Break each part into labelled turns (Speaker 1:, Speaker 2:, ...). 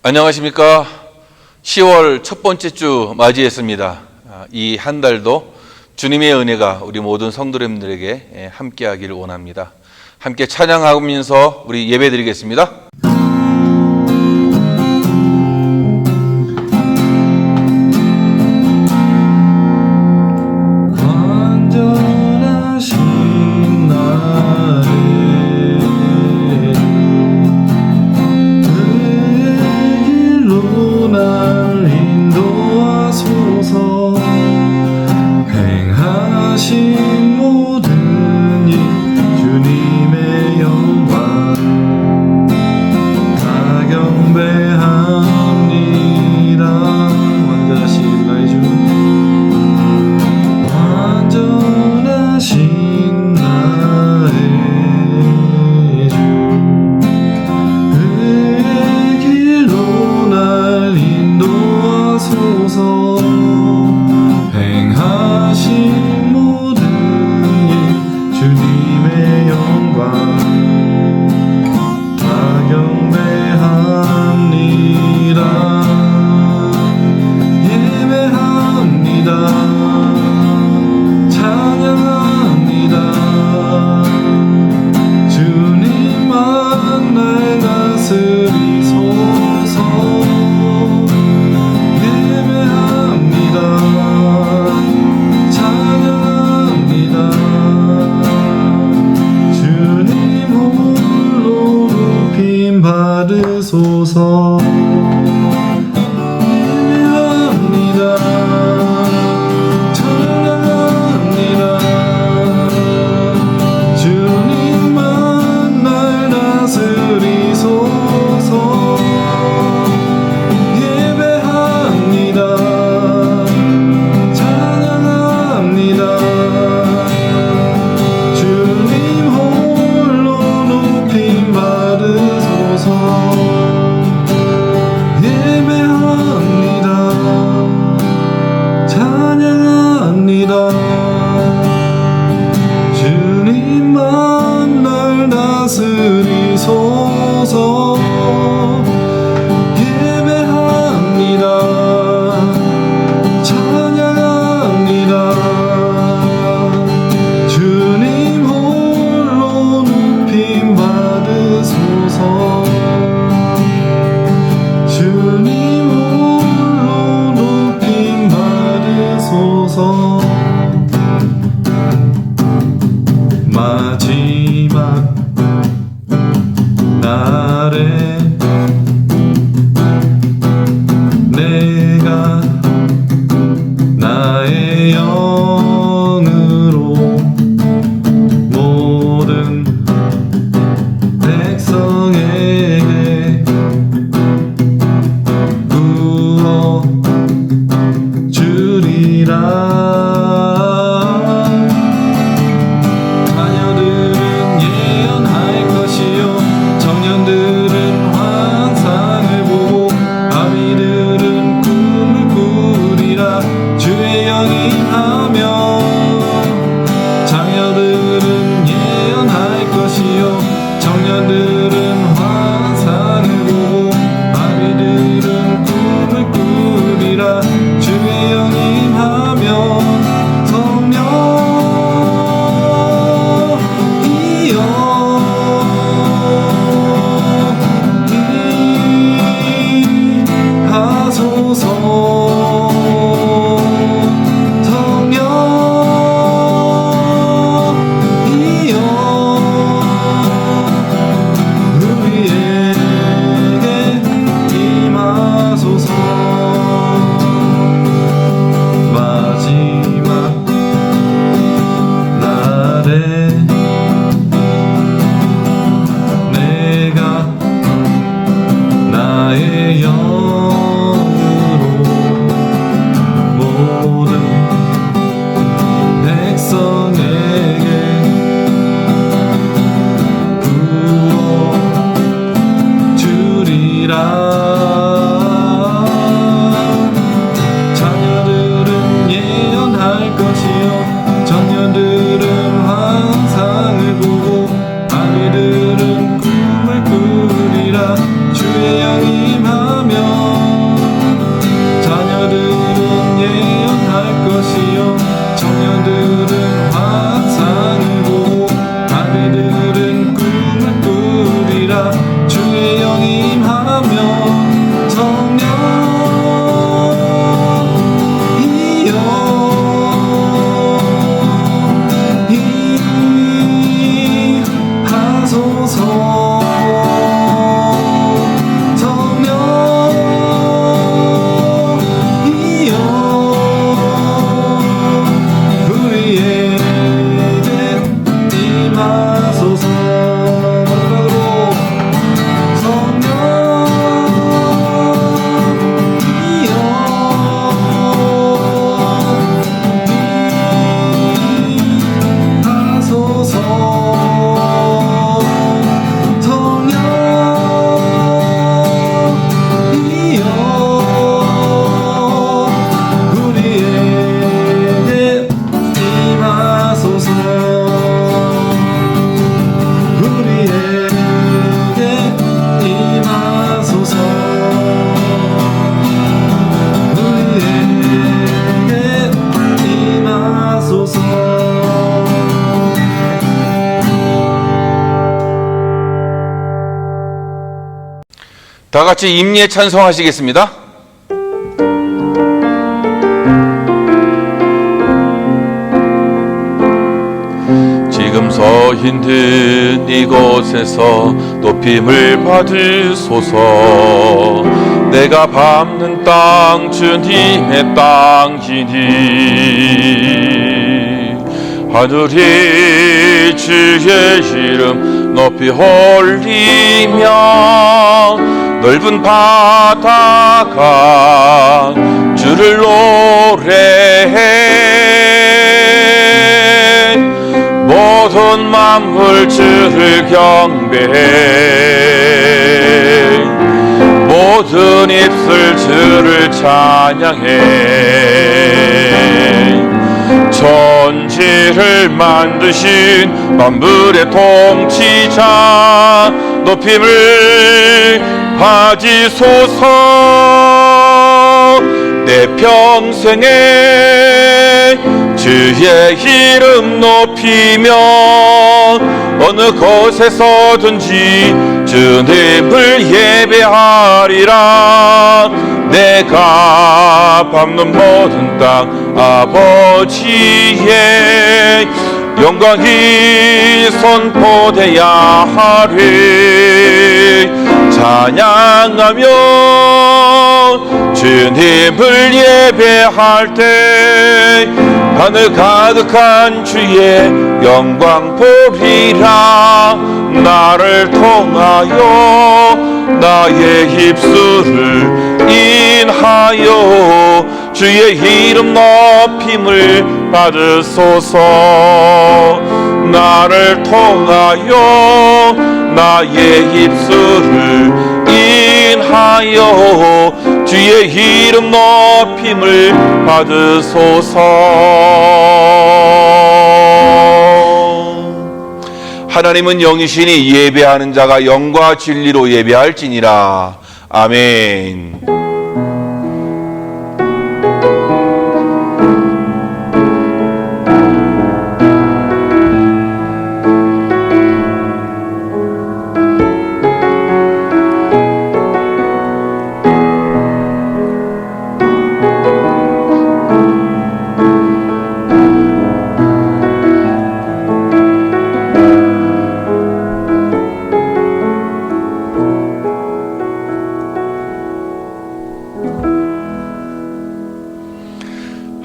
Speaker 1: 안녕하십니까. 10월 첫 번째 주 맞이했습니다. 이 한 달도 주님의 은혜가 우리 모든 성도님들에게 함께하기를 원합니다. 함께 찬양하면서 우리 예배드리겠습니다.
Speaker 2: 자녀들은 예언
Speaker 1: 다 같이 임리에 찬송하시겠습니다. 지금 서 있는 이곳에서 높임을 받으소서. 내가 밟는 땅 주님의 땅이니 하늘이 주의 이름 높이 올리며 넓은 바다가 주를 노래해 모든 만물 주를 경배해 모든 입술 주를 찬양해 천지를 만드신 만물의 통치자 높임을 받으소서. 내 평생에 주의 이름 높이며 어느 곳에서든지 주님을 예배하리라. 내가 밟는 모든 땅 아버지의 영광이 선포되야 하리. 찬양하며 주님을 예배할 때 하늘 가득한 주의 영광 보리라. 나를 통하여 나의 입술을 인하여 주의 이름 높임을 받으소서. 나를 통하여 나의 입술을 인하여 주의 이름 높임을 받으소서. 하나님은 영이시니 예배하는 자가 영과 진리로 예배할지니라. 아멘.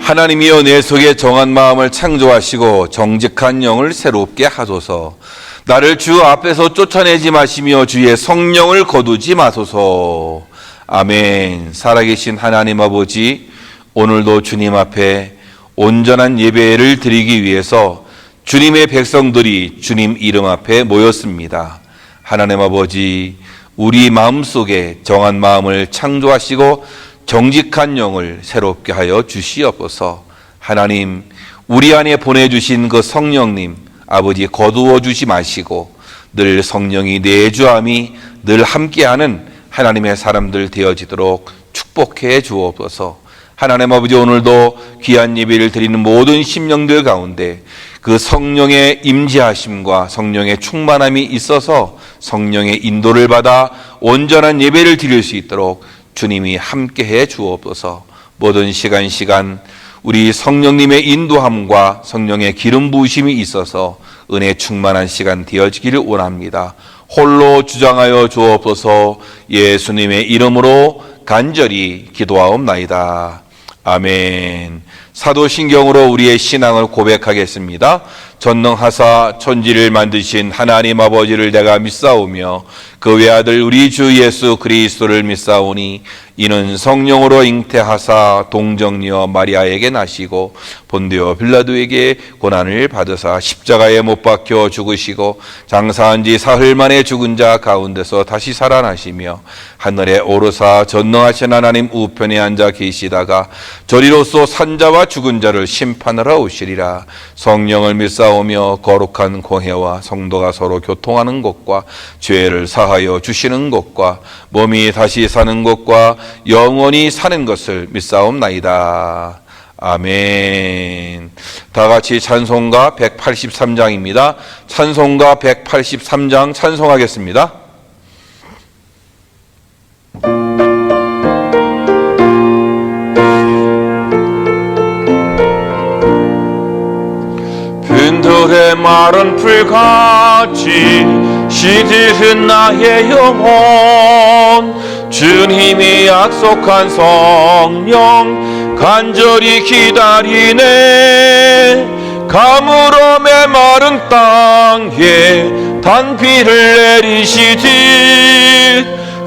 Speaker 1: 하나님이여 내 속에 정한 마음을 창조하시고 정직한 영을 새롭게 하소서. 나를 주 앞에서 쫓아내지 마시며 주의 성령을 거두지 마소서. 아멘. 살아계신 하나님 아버지, 오늘도 주님 앞에 온전한 예배를 드리기 위해서 주님의 백성들이 주님 이름 앞에 모였습니다. 하나님 아버지, 우리 마음속에 정한 마음을 창조하시고 정직한 영을 새롭게 하여 주시옵소서. 하나님, 우리 안에 보내주신 그 성령님 아버지 거두어 주지 마시고 늘 성령이 내주함이 늘 함께하는 하나님의 사람들 되어지도록 축복해 주옵소서. 하나님 아버지, 오늘도 귀한 예배를 드리는 모든 심령들 가운데 그 성령의 임재하심과 성령의 충만함이 있어서 성령의 인도를 받아 온전한 예배를 드릴 수 있도록 주님이 함께해 주옵소서. 모든 시간 우리 성령님의 인도함과 성령의 기름 부으심이 있어서 은혜 충만한 시간 되어지기를 원합니다. 홀로 주장하여 주옵소서. 예수님의 이름으로 간절히 기도하옵나이다. 아멘. 사도신경으로 우리의 신앙을 고백하겠습니다. 전능하사 천지를 만드신 하나님 아버지를 내가 믿사오며 그 외아들 우리 주 예수 그리스도를 믿사오니 이는 성령으로 잉태하사 동정녀 마리아에게 나시고 본디오 빌라도에게 고난을 받으사 십자가에 못 박혀 죽으시고 장사한 지 사흘 만에 죽은 자 가운데서 다시 살아나시며 하늘에 오르사 전능하신 하나님 우편에 앉아 계시다가 저리로서 산자와 죽은 자를 심판하러 오시리라. 성령을 믿사오며 거룩한 공회와 성도가 서로 교통하는 것과 죄를 사하여 주시는 것과 몸이 다시 사는 것과 영원히 사는 것을 믿사옵나이다. 아멘. 다 같이 찬송가 183장입니다. 찬송가 183장 찬송하겠습니다. 마른 풀같이 시들은 나의 영혼. 주님이 약속한 성령 간절히 기다리네. 가물어 메마른 땅에 단비를 내리시듯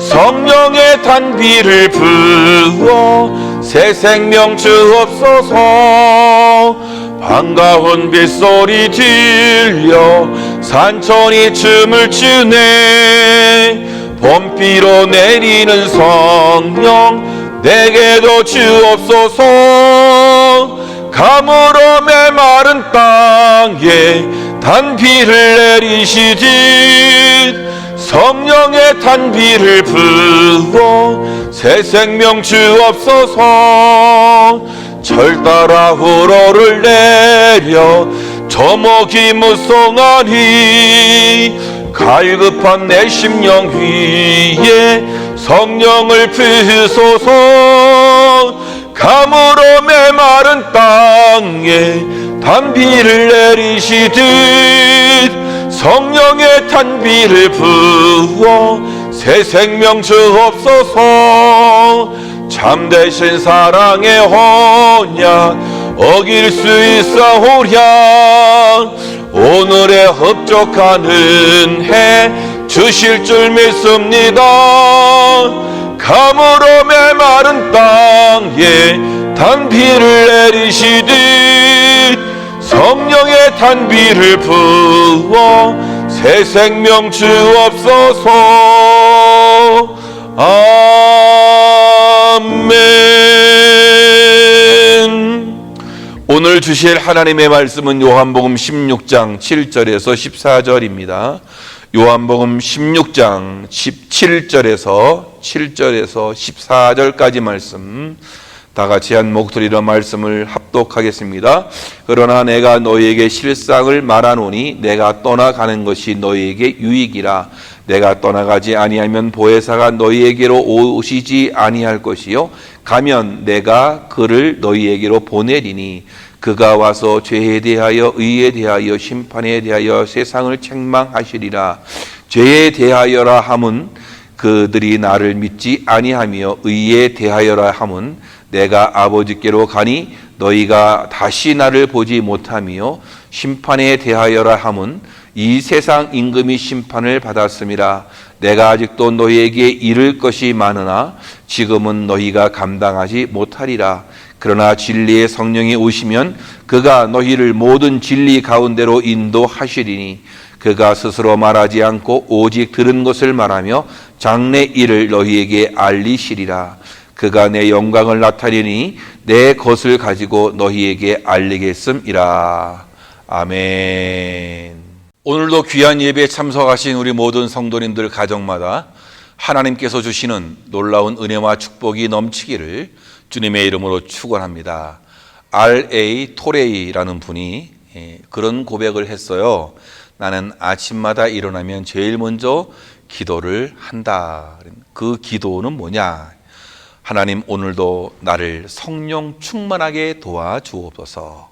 Speaker 1: 성령의 단비를 부어 새 생명 주옵소서. 반가운 빗소리 들려 산천이 춤을 추네. 봄비로 내리는 성령 내게도 주옵소서. 가물어 메마른 땅에 단비를 내리시듯 성령의 단비를 부어 새 생명 주옵소서. 철 따라 우러를 내려 저목이 무성하니 갈급한 내 심령 위에 성령을 부으소서. 가물어 메마른 땅에 단비를 내리시듯 성령의 단비를 부어 새 생명 주옵소서. 참되신 사랑의 언약 어길 수 있사오랴. 오늘의 흡족한 은혜 주실 줄 믿습니다. 가물어 메마른 땅에 단비를 내리시듯 성령의 단비를 부어 새 생명 주옵소서. 아멘. 오늘 주실 하나님의 말씀은 요한복음 16장 7절에서 14절입니다. 요한복음 16장 17절에서 14절까지 말씀 다 같이 한 목소리로 말씀을 합독하겠습니다. 그러나 내가 너희에게 실상을 말하노니 내가 떠나가는 것이 너희에게 유익이라. 내가 떠나가지 아니하면 보혜사가 너희에게로 오시지 아니할 것이요 가면 내가 그를 너희에게로 보내리니 그가 와서 죄에 대하여 의에 대하여 심판에 대하여 세상을 책망하시리라. 죄에 대하여라 함은 그들이 나를 믿지 아니하며 의에 대하여라 함은 내가 아버지께로 가니 너희가 다시 나를 보지 못하며 심판에 대하여라 함은 이 세상 임금이 심판을 받았음이라. 내가 아직도 너희에게 이를 것이 많으나 지금은 너희가 감당하지 못하리라. 그러나 진리의 성령이 오시면 그가 너희를 모든 진리 가운데로 인도하시리니 그가 스스로 말하지 않고 오직 들은 것을 말하며 장래 일을 너희에게 알리시리라. 그가 내 영광을 나타내니 내 것을 가지고 너희에게 알리겠음이라. 아멘. 오늘도 귀한 예배에 참석하신 우리 모든 성도님들 가정마다 하나님께서 주시는 놀라운 은혜와 축복이 넘치기를 주님의 이름으로 축원합니다. R.A. 토레이라는 분이 그런 고백을 했어요. 나는 아침마다 일어나면 제일 먼저 기도를 한다. 그 기도는 뭐냐? 하나님, 오늘도 나를 성령 충만하게 도와주옵소서.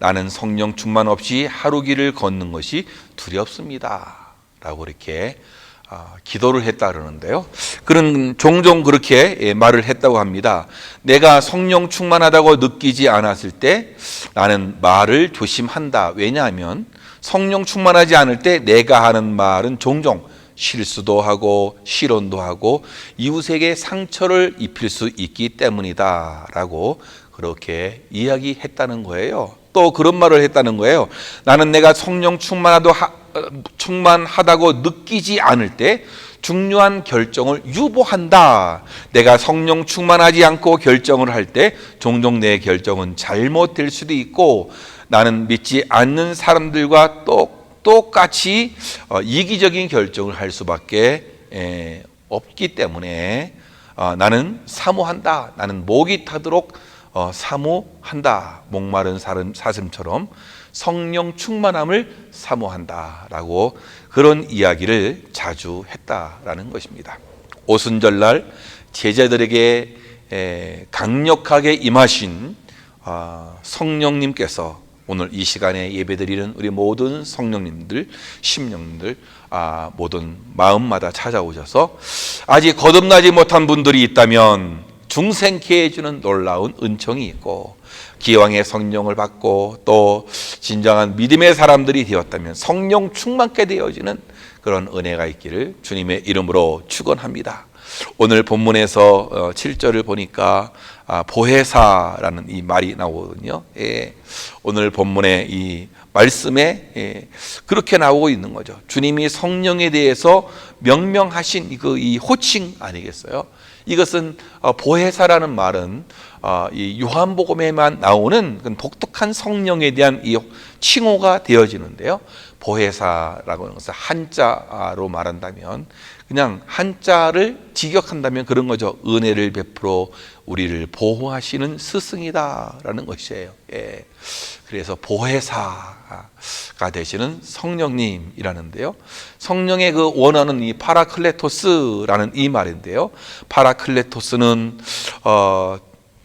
Speaker 1: 나는 성령 충만 없이 하루 길을 걷는 것이 두렵습니다. 라고 이렇게 기도를 했다 그러는데요. 그런 종종 그렇게 말을 했다고 합니다. 내가 성령 충만하다고 느끼지 않았을 때 나는 말을 조심한다. 왜냐하면 성령 충만하지 않을 때 내가 하는 말은 종종 실수도 하고 실언도 하고 이웃에게 상처를 입힐 수 있기 때문이다 라고 그렇게 이야기했다는 거예요. 또 그런 말을 했다는 거예요. 나는 내가 성령 충만하다고 느끼지 않을 때 중요한 결정을 유보한다. 내가 성령 충만하지 않고 결정을 할 때 종종 내 결정은 잘못될 수도 있고 나는 믿지 않는 사람들과 똑같이 이기적인 결정을 할 수밖에 없기 때문에 나는 사모한다. 나는 목이 타도록 사모한다. 목마른 사슴처럼 성령 충만함을 사모한다라고 그런 이야기를 자주 했다라는 것입니다. 오순절날 제자들에게 강력하게 임하신 성령님께서 오늘 이 시간에 예배드리는 우리 모든 성령님들, 심령들, 모든 마음마다 찾아오셔서 아직 거듭나지 못한 분들이 있다면 중생케 해주는 놀라운 은총이 있고, 기왕의 성령을 받고 또 진정한 믿음의 사람들이 되었다면 성령 충만케 되어지는 그런 은혜가 있기를 주님의 이름으로 축원합니다. 오늘 본문에서 7절을 보니까 보혜사라는 이 말이 나오거든요. 오늘 본문의 이 말씀에 그렇게 나오고 있는 거죠. 주님이 성령에 대해서 명명하신 이 호칭 아니겠어요? 이것은 보혜사라는 말은 이 요한복음에만 나오는 독특한 성령에 대한 이 칭호가 되어지는데요. 보혜사라고 하는 것은 한자로 말한다면, 그냥 한자를 직역한다면 그런 거죠. 은혜를 베풀어 우리를 보호하시는 스승이다라는 것이에요. 그래서 보혜사가 되시는 성령님이라는데요. 성령의 그 원어는 이 파라클레토스라는 이 말인데요. 파라클레토스는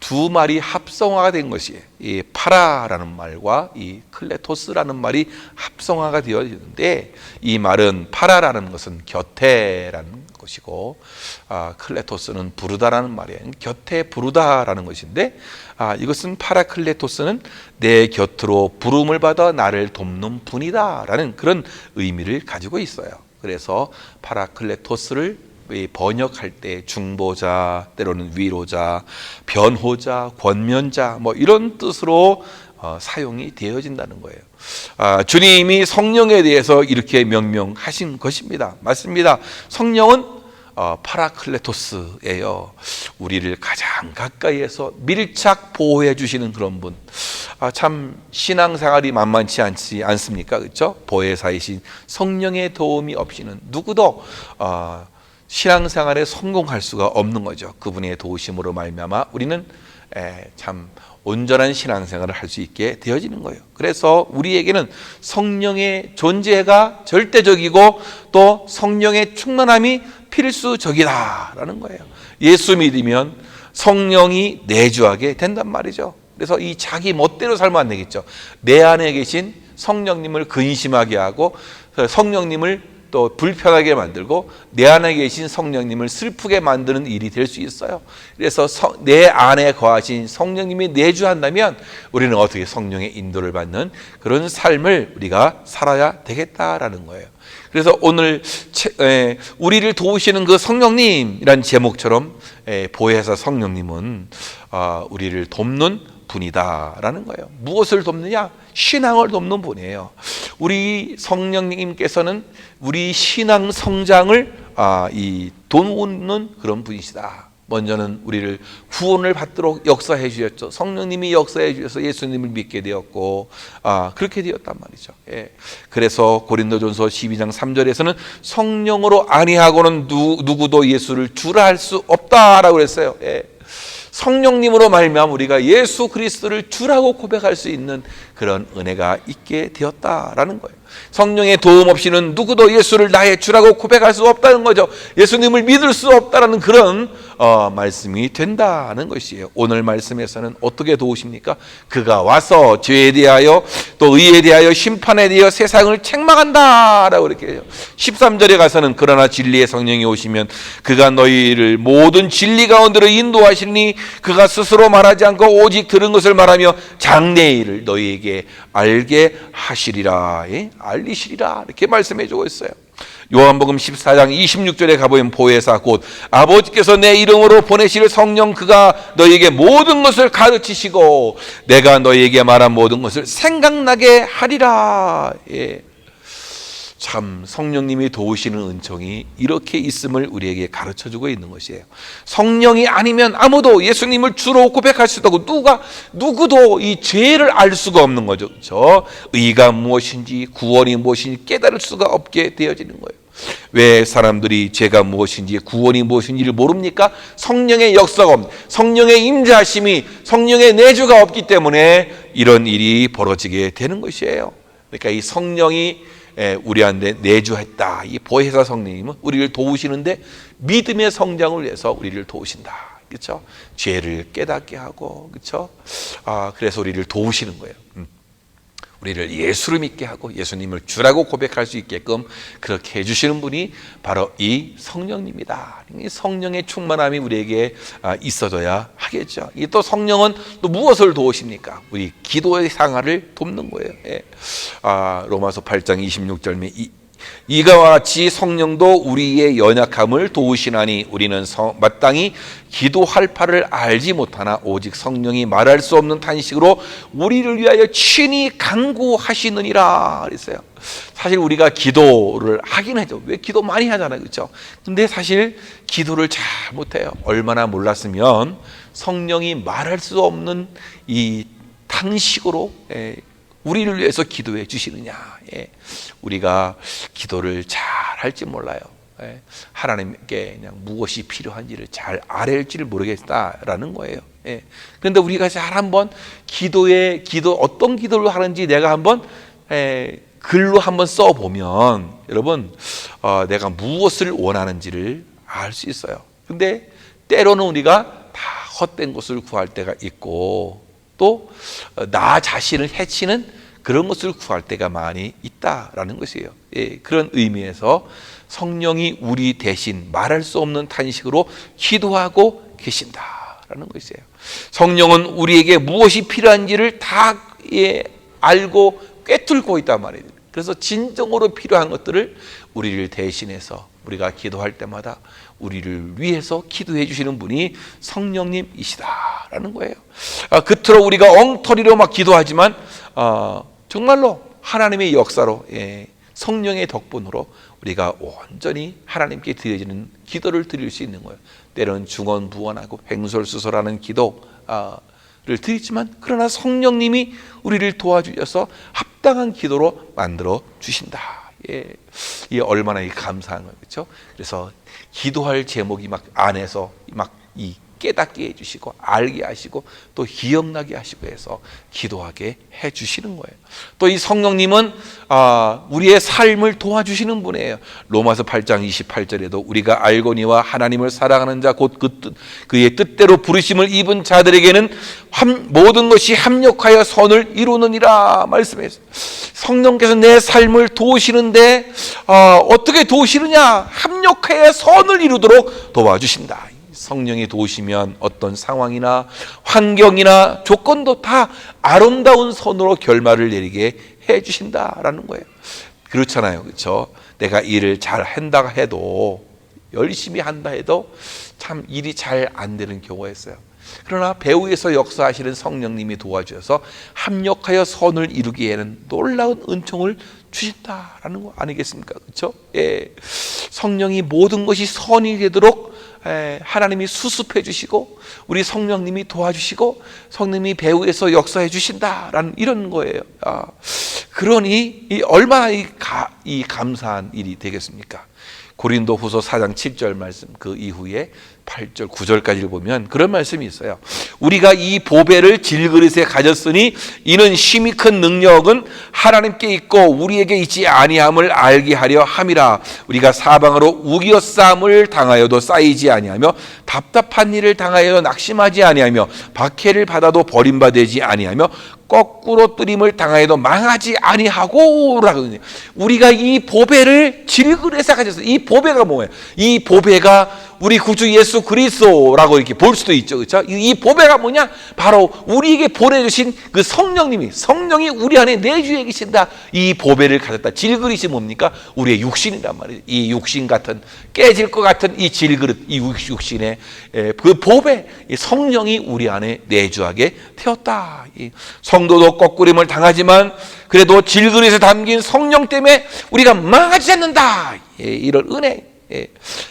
Speaker 1: 두 말이 합성화가 된 것이에요. 이 파라라는 말과 이 클레토스라는 말이 합성화가 되어지는데, 이 말은 파라라는 것은 곁에라는 것이고, 클레토스는 부르다라는 말이에요. 곁에 부르다라는 것인데, 이것은 파라클레토스는 내 곁으로 부름을 받아 나를 돕는 분이다라는 그런 의미를 가지고 있어요. 그래서 파라클레토스를 번역할 때 중보자, 때로는 위로자, 변호자, 권면자 이런 뜻으로 사용이 되어진다는 거예요. 주님이 성령에 대해서 이렇게 명명하신 것입니다. 맞습니다. 성령은 파라클레토스예요. 우리를 가장 가까이에서 밀착 보호해 주시는 그런 분. 참 신앙생활이 만만치 않습니까? 그렇죠? 보혜사이신 성령의 도움이 없이는 누구도 신앙생활에 성공할 수가 없는 거죠. 그분의 도우심으로 말미암아 우리는 참 온전한 신앙생활을 할 수 있게 되어지는 거예요. 그래서 우리에게는 성령의 존재가 절대적이고 또 성령의 충만함이 필수적이다라는 거예요. 예수 믿으면 성령이 내주하게 된단 말이죠. 그래서 이 자기 멋대로 살면 안 되겠죠. 내 안에 계신 성령님을 근심하게 하고, 성령님을 또 불편하게 만들고, 내 안에 계신 성령님을 슬프게 만드는 일이 될 수 있어요. 그래서 내 안에 거하신 성령님이 내주한다면 우리는 어떻게 성령의 인도를 받는 그런 삶을 우리가 살아야 되겠다라는 거예요. 그래서 오늘 우리를 도우시는 그 성령님이란 제목처럼 보혜사 성령님은 우리를 돕는 분이다라는 거예요. 무엇을 돕느냐? 신앙을 돕는 분이에요. 우리 성령님께서는 우리 신앙 성장을 돕는 그런 분이시다. 먼저는 우리를 구원을 받도록 역사해 주셨죠. 성령님이 역사해 주셔서 예수님을 믿게 되었고, 그렇게 되었단 말이죠. 그래서 고린도전서 12장 3절에서는 성령으로 아니하고는 누구도 예수를 주라 할 수 없다라고 그랬어요. 성령님으로 말미암아 우리가 예수 그리스도를 주라고 고백할 수 있는 그런 은혜가 있게 되었다라는 거예요. 성령의 도움 없이는 누구도 예수를 나의 주라고 고백할 수 없다는 거죠. 예수님을 믿을 수 없다라는 그런 말씀이 된다는 것이에요. 오늘 말씀에서는 어떻게 도우십니까? 그가 와서 죄에 대하여 또 의에 대하여 심판에 대하여 세상을 책망한다라고 이렇게 해요. 13절에 가서는 그러나 진리의 성령이 오시면 그가 너희를 모든 진리 가운데로 인도하시니 그가 스스로 말하지 않고 오직 들은 것을 말하며 장래의 일을 너희에게 알게 하시리라, 알리시리라, 이렇게 말씀해 주고 있어요. 요한복음 14장 26절에 가보면 보혜사 곧 아버지께서 내 이름으로 보내실 성령 그가 너희에게 모든 것을 가르치시고 내가 너희에게 말한 모든 것을 생각나게 하리라. 참 성령님이 도우시는 은총이 이렇게 있음을 우리에게 가르쳐주고 있는 것이에요. 성령이 아니면 아무도 예수님을 주로 고백할 수도 없고 누구도 이 죄를 알 수가 없는 거죠. 그렇죠? 의가 무엇인지 구원이 무엇인지 깨달을 수가 없게 되어지는 거예요. 왜 사람들이 죄가 무엇인지 구원이 무엇인지를 모릅니까? 성령의 역사가 없는, 성령의 임재하심이, 성령의 내주가 없기 때문에 이런 일이 벌어지게 되는 것이에요. 그러니까 이 성령이 우리한테 내주했다. 이 보혜사 성령님은 우리를 도우시는데 믿음의 성장을 위해서 우리를 도우신다. 그렇죠? 죄를 깨닫게 하고, 그렇죠? 그래서 우리를 도우시는 거예요. 우리를 예수를 믿게 하고 예수님을 주라고 고백할 수 있게끔 그렇게 해주시는 분이 바로 이 성령님이다. 이 성령의 충만함이 우리에게 있어져야 하겠죠. 이 또 성령은 또 무엇을 도우십니까? 우리 기도의 상하를 돕는 거예요. 로마서 8장 26절 이와 같이 성령도 우리의 연약함을 도우시나니 우리는 마땅히 기도할 바를 알지 못하나 오직 성령이 말할 수 없는 탄식으로 우리를 위하여 친히 간구하시느니라 그랬어요. 사실 우리가 기도를 하긴 하죠. 왜 기도 많이 하잖아요, 그렇죠? 근데 사실 기도를 잘 못해요. 얼마나 몰랐으면 성령이 말할 수 없는 이 탄식으로 우리를 위해서 기도해 주시느냐. 우리가 기도를 잘 할지 몰라요. 하나님께 그냥 무엇이 필요한지를 잘 알지를 모르겠다라는 거예요. 그런데 우리가 잘 한번 어떤 기도를 하는지 내가 한번 글로 한번 써보면 여러분 내가 무엇을 원하는지를 알 수 있어요. 근데 때로는 우리가 다 헛된 것을 구할 때가 있고 또 나 자신을 해치는 그런 것을 구할 때가 많이 있다라는 것이에요. 그런 의미에서 성령이 우리 대신 말할 수 없는 탄식으로 기도하고 계신다라는 것이에요. 성령은 우리에게 무엇이 필요한지를 다 알고 꿰뚫고 있단 말이에요. 그래서 진정으로 필요한 것들을 우리를 대신해서 우리가 기도할 때마다 우리를 위해서 기도해 주시는 분이 성령님이시다라는 거예요. 그토록 우리가 엉터리로 막 기도하지만 정말로 하나님의 역사로 성령의 덕분으로 우리가 온전히 하나님께 드려지는 기도를 드릴 수 있는 거예요. 때로는 중언부언하고 횡설수설하는 기도를 드리지만 그러나 성령님이 우리를 도와주셔서 합당한 기도로 만들어 주신다. 이게 얼마나 감사한 거예요, 그렇죠? 그래서 기도할 제목이 막 안에서 막 깨닫게 해주시고 알게 하시고 또 기억나게 하시고 해서 기도하게 해주시는 거예요. 또 이 성령님은 우리의 삶을 도와주시는 분이에요. 로마서 8장 28절에도 우리가 알거니와 하나님을 사랑하는 자 곧 그의 뜻대로 부르심을 입은 자들에게는 모든 것이 합력하여 선을 이루느니라 말씀했어요. 성령께서 내 삶을 도우시는데 어떻게 도우시느냐? 합력하여 선을 이루도록 도와주신다. 성령이 도우시면 어떤 상황이나 환경이나 조건도 다 아름다운 선으로 결말을 내리게 해주신다라는 거예요. 그렇잖아요, 그렇죠? 내가 일을 잘 한다 해도 열심히 한다 해도 참 일이 잘 안 되는 경우가 있어요. 그러나 배후에서 역사하시는 성령님이 도와주셔서 합력하여 선을 이루기에는 놀라운 은총을 주신다라는 거 아니겠습니까? 그렇죠? 성령이 모든 것이 선이 되도록 하나님이 수습해 주시고 우리 성령님이 도와주시고 성령님이 배후에서 역사해 주신다라는 이런 거예요. 그러니 얼마나 이 감사한 일이 되겠습니까? 고린도후서 4장 7절 말씀 그 이후에 8절 9절까지를 보면 그런 말씀이 있어요. 우리가 이 보배를 질그릇에 가졌으니 이는 심히 큰 능력은 하나님께 있고 우리에게 있지 아니함을 알게 하려 함이라. 우리가 사방으로 우겨싸움을 당하여도 쌓이지 아니하며 답답한 일을 당하여도 낙심하지 아니하며 박해를 받아도 버림받지 아니하며 거꾸로 뜨림을 당하여도 망하지 아니하고라고. 우리가 이 보배를 질그릇에 가졌어요. 이 보배가 뭐예요? 이 보배가 우리 구주 예수 그리스도라고 이렇게 볼 수도 있죠, 그렇죠? 이 보배가 뭐냐? 바로 우리에게 보내주신 그 성령이 우리 안에 내주에 계신다. 이 보배를 가졌다. 질그릇이 뭡니까? 우리의 육신이란 말이에요. 이 육신 같은 깨질 것 같은 이 질그릇, 이 육신의 그 보배, 성령이 우리 안에 내주하게 되었다. 성도도 거꾸림을 당하지만 그래도 질그릇에 담긴 성령 때문에 우리가 망하지 않는다. 이런 은혜.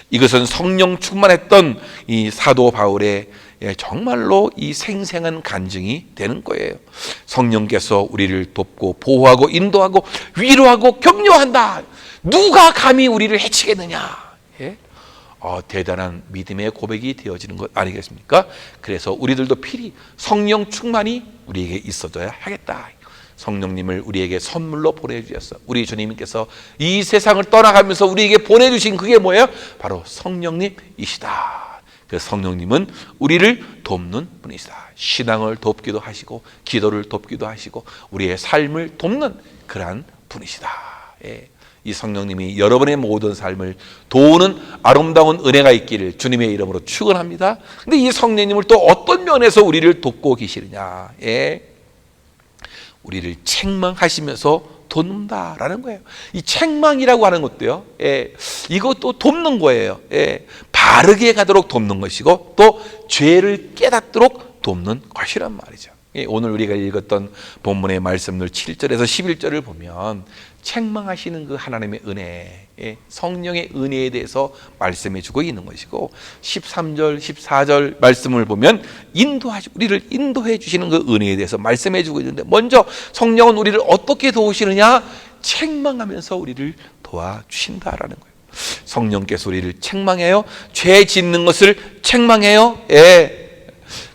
Speaker 1: 이것은 성령 충만했던 이 사도 바울의 정말로 이 생생한 간증이 되는 거예요. 성령께서 우리를 돕고 보호하고 인도하고 위로하고 격려한다. 누가 감히 우리를 해치겠느냐? 대단한 믿음의 고백이 되어지는 것 아니겠습니까? 그래서 우리들도 필히 성령 충만이 우리에게 있어져야 하겠다. 성령님을 우리에게 선물로 보내주셨어. 우리 주님께서 이 세상을 떠나가면서 우리에게 보내주신 그게 뭐예요? 바로 성령님이시다. 그 성령님은 우리를 돕는 분이시다. 신앙을 돕기도 하시고 기도를 돕기도 하시고 우리의 삶을 돕는 그러한 분이시다. 예. 이 성령님이 여러분의 모든 삶을 도우는 아름다운 은혜가 있기를 주님의 이름으로 축원합니다. 근데 이 성령님을 또 어떤 면에서 우리를 돕고 계시느냐? 예. 우리를 책망하시면서 돕는다라는 거예요. 이 책망이라고 하는 것도요, 예, 이것도 돕는 거예요. 예, 바르게 가도록 돕는 것이고 또 죄를 깨닫도록 돕는 것이란 말이죠. 예, 오늘 우리가 읽었던 본문의 말씀들 7절에서 11절을 보면 책망하시는 그 하나님의 은혜, 예, 성령의 은혜에 대해서 말씀해 주고 있는 것이고 13절, 14절 말씀을 보면 우리를 인도해 주시는 그 은혜에 대해서 말씀해 주고 있는데 먼저 성령은 우리를 어떻게 도우시느냐? 책망하면서 우리를 도와주신다라는 거예요. 성령께서 우리를 책망해요. 죄 짓는 것을 책망해요. 예.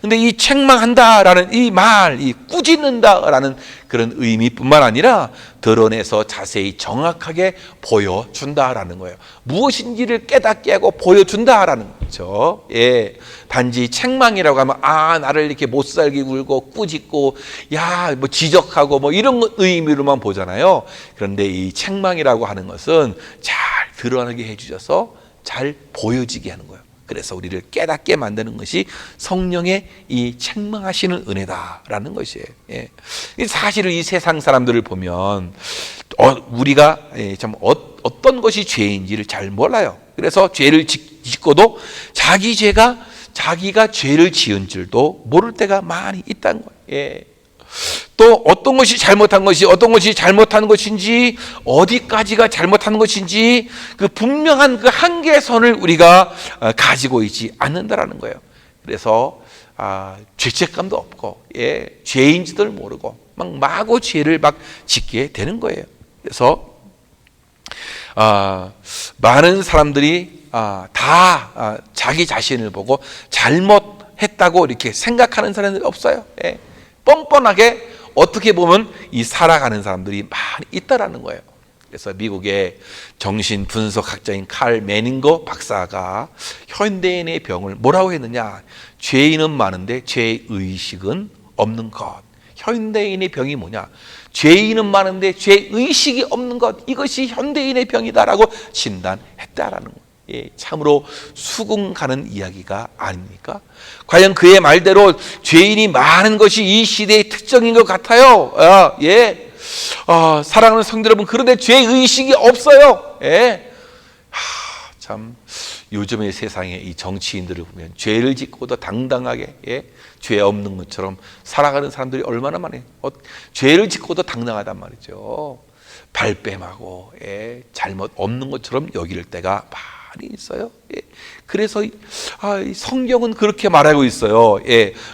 Speaker 1: 근데 이 책망한다라는 이 말, 이 꾸짖는다라는 그런 의미뿐만 아니라 드러내서 자세히 정확하게 보여준다라는 거예요. 무엇인지를 깨닫게 하고 보여준다라는 거죠. 예, 단지 책망이라고 하면 나를 이렇게 못살게 굴고 꾸짖고 뭐 지적하고 뭐 이런 의미로만 보잖아요. 그런데 이 책망이라고 하는 것은 잘 드러나게 해주셔서 잘 보여지게 하는 거예요. 그래서 우리를 깨닫게 만드는 것이 성령의 이 책망하시는 은혜다라는 것이에요. 예. 사실은 이 세상 사람들을 보면 우리가 참 어떤 것이 죄인지를 잘 몰라요. 그래서 죄를 짓고도 자기가 죄를 지은 줄도 모를 때가 많이 있다는 거예요. 예. 또 어떤 것이 잘못한 것이 어떤 것이 잘못한 것인지 어디까지가 잘못한 것인지 그 분명한 그 한계선을 우리가 가지고 있지 않는다라는 거예요. 그래서 죄책감도 없고 죄인지도 모르고 마구 죄를 짓게 되는 거예요. 그래서 많은 사람들이 다 자기 자신을 보고 잘못했다고 이렇게 생각하는 사람들이 없어요. 뻔뻔하게 어떻게 보면 살아가는 사람들이 많이 있다라는 거예요. 그래서 미국의 정신 분석학자인 칼 매닝거 박사가 현대인의 병을 뭐라고 했느냐? 죄인은 많은데 죄의식은 없는 것. 현대인의 병이 뭐냐? 죄인은 많은데 죄의식이 없는 것. 이것이 현대인의 병이다라고 진단했다라는 거예요. 참으로 수긍 가는 이야기가 아닙니까? 과연 그의 말대로 죄인이 많은 것이 이 시대의 특징인 것 같아요. 사랑하는 성도 여러분, 그런데 죄의식이 없어요. 참 요즘의 세상에 이 정치인들을 보면 죄를 짓고도 당당하게 죄 없는 것처럼 살아가는 사람들이 얼마나 많아요. 죄를 짓고도 당당하단 말이죠. 발뺌하고 잘못 없는 것처럼 여길 때가 많이 있어요. 그래서 성경은 그렇게 말하고 있어요.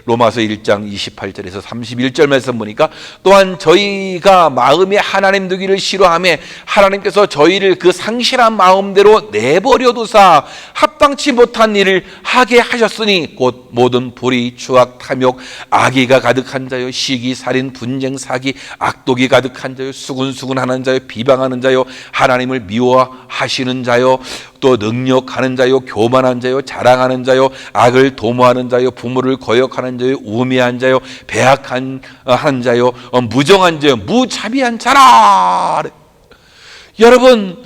Speaker 1: 로마서 1장 28절에서 31절 말씀 보니까 또한 저희가 마음에 하나님 두기를 싫어하며 하나님께서 저희를 그 상실한 마음대로 내버려 두사 합당치 못한 일을 하게 하셨으니 곧 모든 불의, 추악, 탐욕, 악의가 가득한 자요, 시기, 살인, 분쟁, 사기, 악독이 가득한 자요, 수군수군하는 자요, 비방하는 자요, 하나님을 미워하시는 자요, 또 능력하는 자요, 교만한 자요, 자랑하는 자요, 악을 도모하는 자요, 부모를 거역하는 자요, 우매한 자요, 배악한 자요, 무정한 자요, 무자비한 자라. 여러분,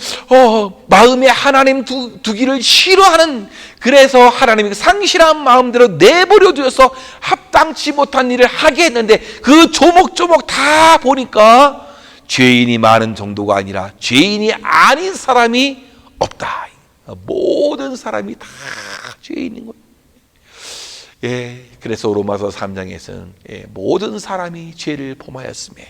Speaker 1: 마음에 하나님 두기를 싫어하는, 그래서 하나님이 상실한 마음대로 내버려 두어서 합당치 못한 일을 하게 했는데 그 조목조목 다 보니까 죄인이 많은 정도가 아니라 죄인이 아닌 사람이 없다. 모든 사람이 다 죄인인 거예요. 그래서 로마서 3장에서는 모든 사람이 죄를 범하였으며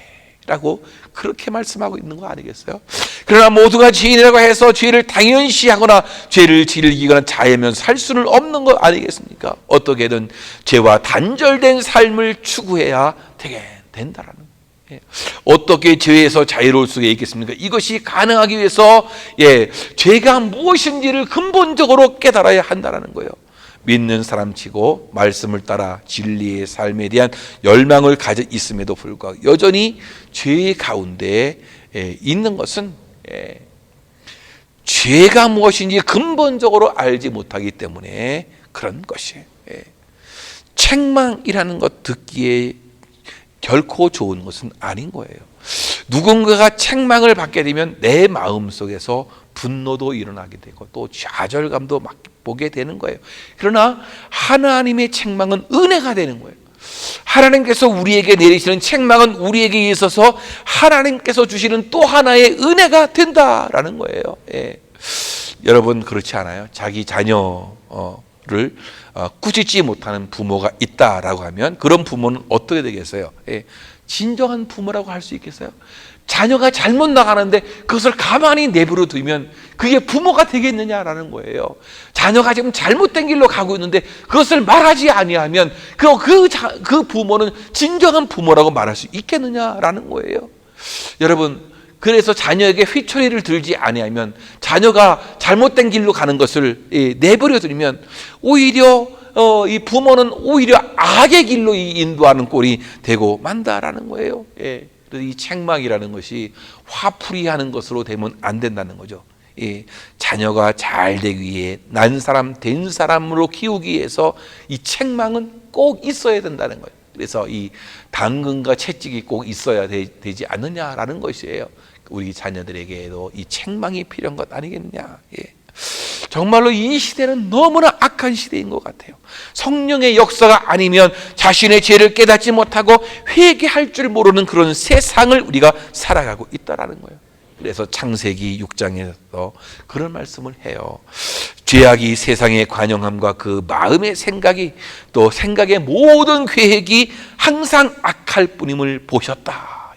Speaker 1: 라고 그렇게 말씀하고 있는 거 아니겠어요? 그러나 모두가 죄인이라고 해서 죄를 당연시하거나 죄를 즐기거나 자유면 살 수는 없는 거 아니겠습니까? 어떻게든 죄와 단절된 삶을 추구해야 되게 된다라는 거예요. 어떻게 죄에서 자유로울 수가 있겠습니까? 이것이 가능하기 위해서 죄가 무엇인지를 근본적으로 깨달아야 한다는 거예요. 믿는 사람치고 말씀을 따라 진리의 삶에 대한 열망을 가져 있음에도 불구하고 여전히 죄 가운데 있는 것은 죄가 무엇인지 근본적으로 알지 못하기 때문에 그런 것이에요. 책망이라는 것 듣기에 결코 좋은 것은 아닌 거예요. 누군가가 책망을 받게 되면 내 마음속에서 분노도 일어나게 되고 또 좌절감도 맛보게 되는 거예요. 그러나 하나님의 책망은 은혜가 되는 거예요. 하나님께서 우리에게 내리시는 책망은 우리에게 있어서 하나님께서 주시는 또 하나의 은혜가 된다라는 거예요. 여러분 그렇지 않아요? 자기 자녀를 꾸짖지 못하는 부모가 있다라고 하면 그런 부모는 어떻게 되겠어요? 진정한 부모라고 할 수 있겠어요? 자녀가 잘못 나가는데 그것을 가만히 내버려 두면 그게 부모가 되겠느냐라는 거예요. 자녀가 지금 잘못된 길로 가고 있는데 그것을 말하지 아니하면 그 부모는 진정한 부모라고 말할 수 있겠느냐라는 거예요. 여러분, 그래서 자녀에게 휘초리를 들지 아니하면 자녀가 잘못된 길로 가는 것을 내버려 두면 오히려 이 부모는 오히려 악의 길로 인도하는 꼴이 되고 만다라는 거예요. 그래서 이 책망이라는 것이 화풀이하는 것으로 되면 안 된다는 거죠. 자녀가 잘 되기 위해 난 사람 된 사람으로 키우기 위해서 이 책망은 꼭 있어야 된다는 거예요. 그래서 이 당근과 채찍이 꼭 있어야 되지 않느냐라는 것이에요. 우리 자녀들에게도 이 책망이 필요한 것 아니겠느냐. 정말로 이 시대는 너무나 악한 시대인 것 같아요. 성령의 역사가 아니면 자신의 죄를 깨닫지 못하고 회개할 줄 모르는 그런 세상을 우리가 살아가고 있다라는 거예요. 그래서 창세기 6장에서 그런 말씀을 해요. 죄악이 세상의 관영함과 그 마음의 생각이 또 생각의 모든 계획이 항상 악할 뿐임을 보셨다.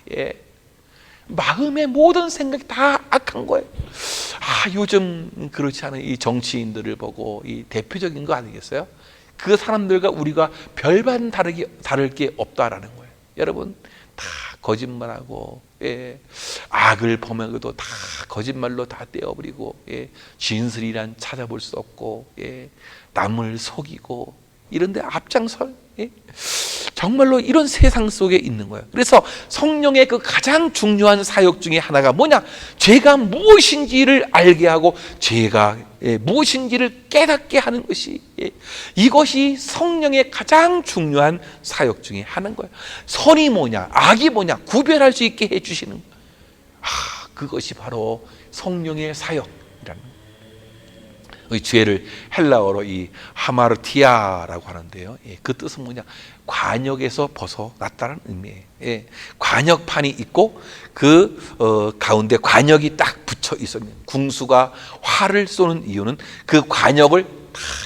Speaker 1: 마음의 모든 생각이 다 악한 거예요. 요즘 그렇지 않은 이 정치인들을 보고 이 대표적인 거 아니겠어요? 그 사람들과 우리가 별반 다를 게 없다라는 거예요. 여러분, 다 거짓말하고 악을 범하고도 다 거짓말로 다 떼어버리고 진실이란 찾아볼 수 없고 남을 속이고 이런데 앞장설 정말로 이런 세상 속에 있는 거예요. 그래서 성령의 그 가장 중요한 사역 중에 하나가 뭐냐? 죄가 무엇인지를 알게 하고 죄가 무엇인지를 깨닫게 하는 것이 이것이 성령의 가장 중요한 사역 중에 하나인 거예요. 선이 뭐냐 악이 뭐냐 구별할 수 있게 해주시는 거예요. 그것이 바로 성령의 사역이라는 거예요. 이 죄를 헬라어로 이 하마르티아라고 하는데요. 그 뜻은 뭐냐? 관역에서 벗어났다는 의미예요. 관역판이 있고 그 가운데 관역이 딱 붙여 있었는 궁수가 활을 쏘는 이유는 그 관역을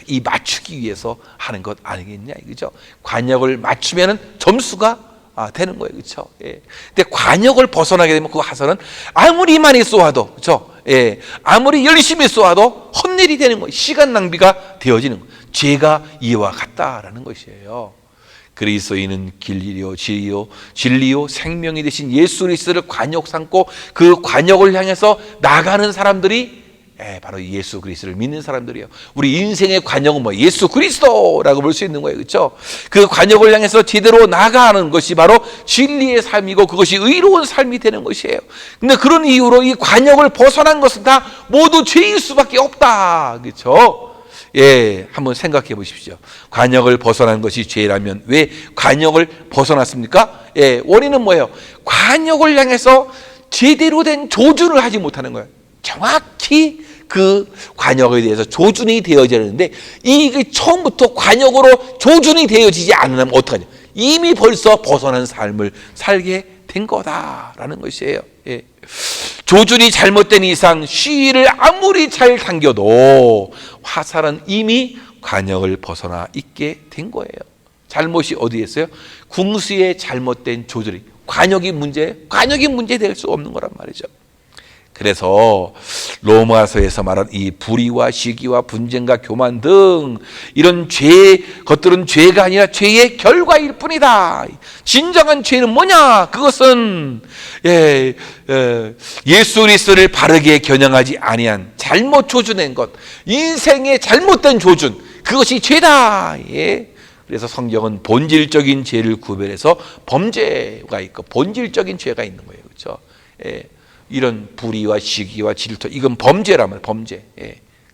Speaker 1: 이 맞추기 위해서 하는 것 아니겠냐 이거죠. 관역을 맞추면은 점수가 되는 거예요, 그렇죠? 근데 관역을 벗어나게 되면 그 화살은 아무리 많이 쏘아도 그렇죠? 아무리 열심히 쏘아도 헛일이 되는 거예요. 시간 낭비가 되어지는 거예요. 죄가 이와 같다라는 것이에요. 그리스도인은 길이요 진리요 생명이 되신 예수 그리스도를 관역 삼고 그 관역을 향해서 나가는 사람들이 바로 예수 그리스도를 믿는 사람들이에요. 우리 인생의 관역은 뭐 예수 그리스도라고 볼 수 있는 거예요, 그렇죠? 그 관역을 향해서 제대로 나가는 것이 바로 진리의 삶이고 그것이 의로운 삶이 되는 것이에요. 근데 그런 이유로 이 관역을 벗어난 것은 다 모두 죄일 수밖에 없다, 그렇죠? 한번 생각해 보십시오. 관역을 벗어난 것이 죄라면 왜 관역을 벗어났습니까? 원인은 뭐예요? 관역을 향해서 제대로 된 조준을 하지 못하는 거예요. 정확히 그 관역에 대해서 조준이 되어져야 되는데 이게 처음부터 관역으로 조준이 되어지지 않으면 어떡하냐? 이미 벌써 벗어난 삶을 살게 된 거다라는 것이에요. 조준이 잘못된 이상 시위를 아무리 잘 당겨도 화살은 이미 관역을 벗어나 있게 된 거예요. 잘못이 어디에 있어요? 궁수의 잘못된 조절이 관역이 문제될 수 없는 거란 말이죠. 그래서 로마서에서 말한 이 불의와 시기와 분쟁과 교만 등 이런 것들은 죄가 아니라 죄의 결과일 뿐이다. 진정한 죄는 뭐냐? 그것은 예수 그리스도를 바르게 겨냥하지 아니한 잘못 조준한 것, 인생의 잘못된 조준, 그것이 죄다. 그래서 성경은 본질적인 죄를 구별해서 범죄가 있고 본질적인 죄가 있는 거예요, 그렇죠? 이런 불의와 시기와 질투, 이건 범죄란 말이에요. 범죄.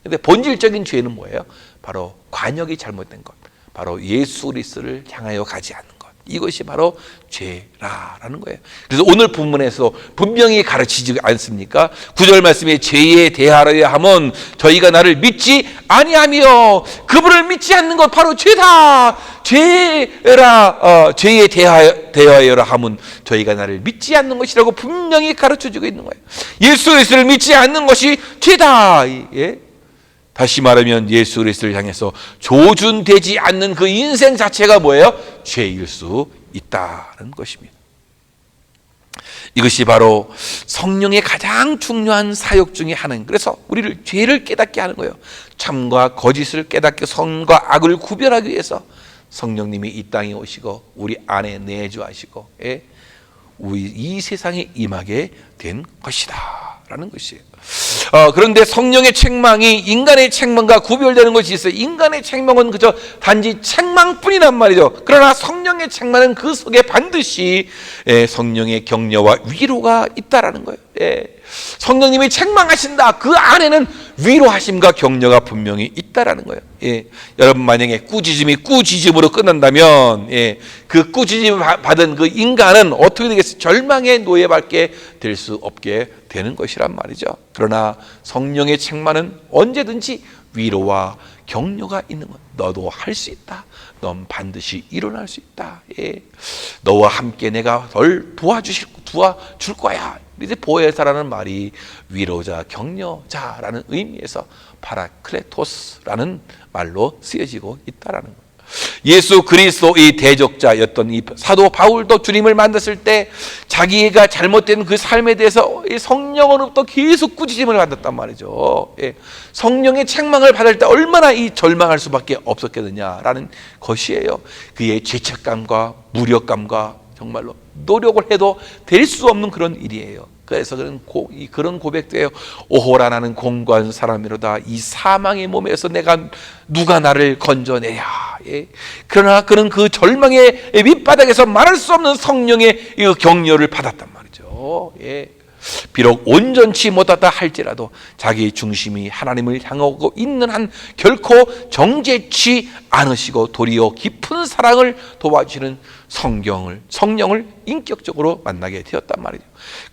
Speaker 1: 근데 본질적인 죄는 뭐예요? 바로 관역이 잘못된 것, 바로 예수 그리스도를 향하여 가지 않는 것, 이것이 바로 죄라라는 거예요. 그래서 오늘 본문에서 분명히 가르치지 않습니까? 9절 말씀에 죄에 대하여야 함은 저희가 나를 믿지 아니하며, 그분을 믿지 않는 것 바로 죄다. 죄에 대하여라 함은 저희가 나를 믿지 않는 것이라고 분명히 가르쳐주고 있는 거예요. 예수 그리스도를 믿지 않는 것이 죄다. 예? 다시 말하면 예수 그리스도를 향해서 조준되지 않는 그 인생 자체가 뭐예요? 죄일 수 있다는 것입니다. 이것이 바로 성령의 가장 중요한 사역 중에 하나인, 그래서 우리를 죄를 깨닫게 하는 거예요. 참과 거짓을 깨닫게, 선과 악을 구별하기 위해서 성령님이 이 땅에 오시고 우리 안에 내주하시고 우리 이 세상에 임하게 된 것이다 라는 것이에요. 그런데 성령의 책망이 인간의 책망과 구별되는 것이 있어요. 인간의 책망은 그저 단지 책망뿐이란 말이죠. 그러나 성령의 책망은 그 속에 반드시 성령의 격려와 위로가 있다라는 거예요. 성령님이 책망하신다, 그 안에는 위로하심과 격려가 분명히 있다라는 거예요. 여러분 만약에 꾸짖음이 꾸짖음으로 끝난다면 그 꾸짖음 받은 그 인간은 어떻게 되겠어요? 절망의 노예밖에 될 수 없게 되는 것이란 말이죠. 그러나 성령의 책망은 언제든지 위로와 격려가 있는 것. 너도 할 수 있다. 넌 반드시 일어날 수 있다. 너와 함께 내가 널 도와줄 거야. 이제 보혜사라는 말이 위로자, 격려자라는 의미에서 파라클레토스라는 말로 쓰여지고 있다라는 거예요. 예수 그리스도의 대적자였던 이 사도 바울도 주님을 만났을 때 자기가 잘못된 그 삶에 대해서 성령으로부터 계속 꾸짖음을 받았단 말이죠. 성령의 책망을 받을 때 얼마나 이 절망할 수밖에 없었겠느냐라는 것이에요. 그의 죄책감과 무력감과 정말로 노력을 해도 될 수 없는 그런 일이에요. 그래서 그런 고백도예요. 오호라, 나는 공고한 사람이로다. 이 사망의 몸에서 누가 나를 건져내야. 그러나 그는 그 절망의 밑바닥에서 말할 수 없는 성령의 격려를 받았단 말이죠. 비록 온전치 못하다 할지라도 자기 중심이 하나님을 향하고 있는 한 결코 정죄치 않으시고 도리어 깊은 사랑을 도와주시는 성령을 인격적으로 만나게 되었단 말이죠.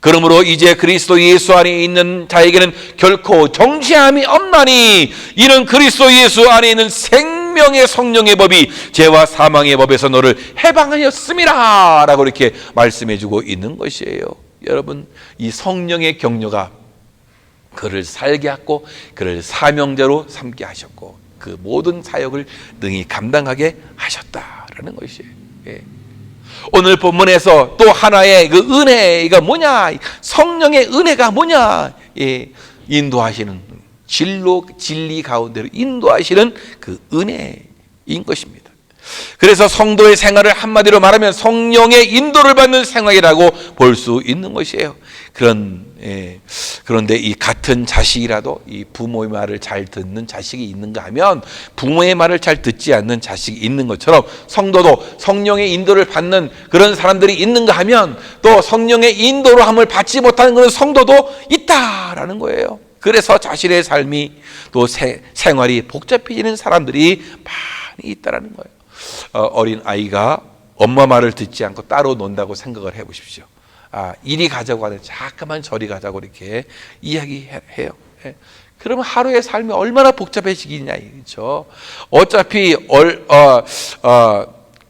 Speaker 1: 그러므로 이제 그리스도 예수 안에 있는 자에게는 결코 정죄함이 없나니 이는 그리스도 예수 안에 있는 생명의 성령의 법이 죄와 사망의 법에서 너를 해방하였음이라 라고 이렇게 말씀해주고 있는 것이에요. 여러분, 이 성령의 격려가 그를 살게 하고 그를 사명자로 삼게 하셨고 그 모든 사역을 능히 감당하게 하셨다라는 것이에요. 오늘 본문에서 또 하나의 그 은혜가 뭐냐, 성령의 은혜가 뭐냐, 인도하시는 진리 가운데로 인도하시는 그 은혜인 것입니다. 그래서 성도의 생활을 한마디로 말하면 성령의 인도를 받는 생활이라고 볼 수 있는 것이에요. 그런데 이 같은 자식이라도 이 부모의 말을 잘 듣는 자식이 있는가 하면 부모의 말을 잘 듣지 않는 자식이 있는 것처럼 성도도 성령의 인도를 받는 그런 사람들이 있는가 하면 또 성령의 인도로 함을 받지 못하는 그런 성도도 있다라는 거예요. 그래서 자신의 삶이 또 생활이 복잡해지는 사람들이 많이 있다라는 거예요. 어린 아이가 엄마 말을 듣지 않고 따로 논다고 생각을 해보십시오. 이리 가자고 하는데 잠깐만 저리 가자고 이렇게 이야기해요. 그러면 하루의 삶이 얼마나 복잡해지겠냐, 그렇죠? 어차피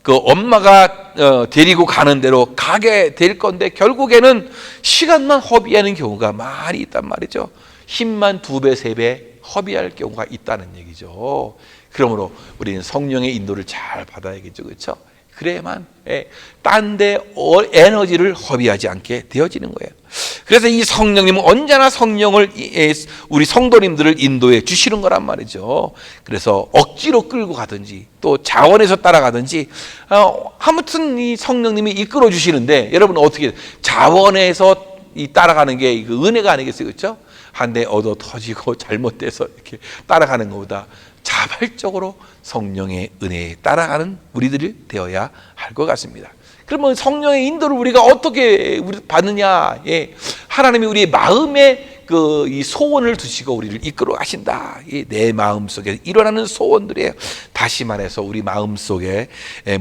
Speaker 1: 그 엄마가 데리고 가는 대로 가게 될 건데 결국에는 시간만 허비하는 경우가 많이 있단 말이죠. 힘만 2배, 3배 허비할 경우가 있다는 얘기죠. 그러므로 우리는 성령의 인도를 잘 받아야겠죠, 그렇죠? 그래야만 딴 데 에너지를 허비하지 않게 되어지는 거예요. 그래서 이 성령님은 언제나 성령을 우리 성도님들을 인도해 주시는 거란 말이죠. 그래서 억지로 끌고 가든지 또 자원해서 따라가든지 아무튼 이 성령님이 이끌어 주시는데 여러분 어떻게 자원해서 따라가는 게 그 은혜가 아니겠어요, 그렇죠? 한 대 얻어 터지고 잘못돼서 이렇게 따라가는 것보다 자발적으로 성령의 은혜에 따라가는 우리들이 되어야 할 것 같습니다. 그러면 성령의 인도를 우리가 어떻게 받느냐? 하나님이 우리의 마음에 이 소원을 두시고 우리를 이끌어 가신다. 내 마음속에 일어나는 소원들이에요. 다시 말해서 우리 마음속에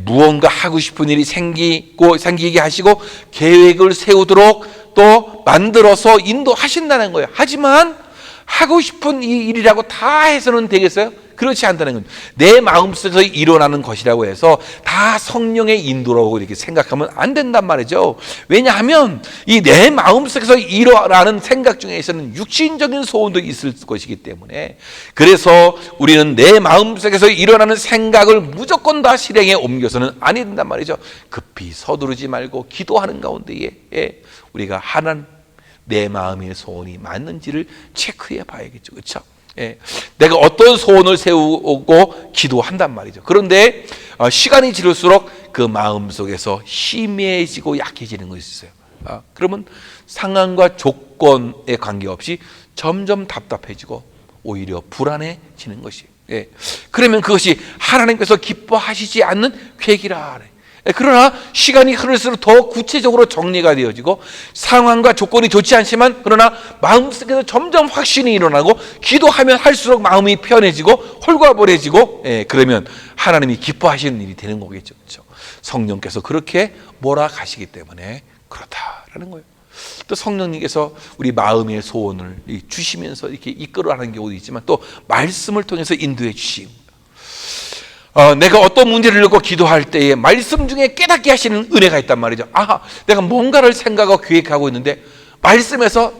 Speaker 1: 무언가 하고 싶은 일이 생기게 하시고 계획을 세우도록 또 만들어서 인도하신다는 거예요. 하지만 하고 싶은 이 일이라고 다 해서는 되겠어요? 그렇지 않다는 겁니다. 내 마음속에서 일어나는 것이라고 해서 다 성령의 인도라고 이렇게 생각하면 안 된단 말이죠. 왜냐하면 이 내 마음속에서 일어나는 생각 중에서는 육신적인 소원도 있을 것이기 때문에, 그래서 우리는 내 마음속에서 일어나는 생각을 무조건 다 실행에 옮겨서는 아니 된단 말이죠. 급히 서두르지 말고 기도하는 가운데에 우리가 내 마음의 소원이 맞는지를 체크해 봐야겠죠. 그렇죠? 내가 어떤 소원을 세우고 기도한단 말이죠. 그런데 시간이 지를수록 그 마음속에서 희미해지고 약해지는 것이 있어요. 그러면 상황과 조건에 관계없이 점점 답답해지고 오히려 불안해지는 것이에요. 그러면 그것이 하나님께서 기뻐하시지 않는 계기라. 그러나 시간이 흐를수록 더 구체적으로 정리가 되어지고 상황과 조건이 좋지 않지만 그러나 마음속에서 점점 확신이 일어나고 기도하면 할수록 마음이 편해지고 홀가분해지고, 그러면 하나님이 기뻐하시는 일이 되는 거겠죠. 그렇죠? 성령께서 그렇게 몰아가시기 때문에 그렇다라는 거예요. 또 성령님께서 우리 마음의 소원을 주시면서 이렇게 이끌어가는 경우도 있지만 또 말씀을 통해서 인도해 주시고, 내가 어떤 문제를 놓고 기도할 때에 말씀 중에 깨닫게 하시는 은혜가 있단 말이죠. 내가 뭔가를 생각하고 계획하고 있는데 말씀에서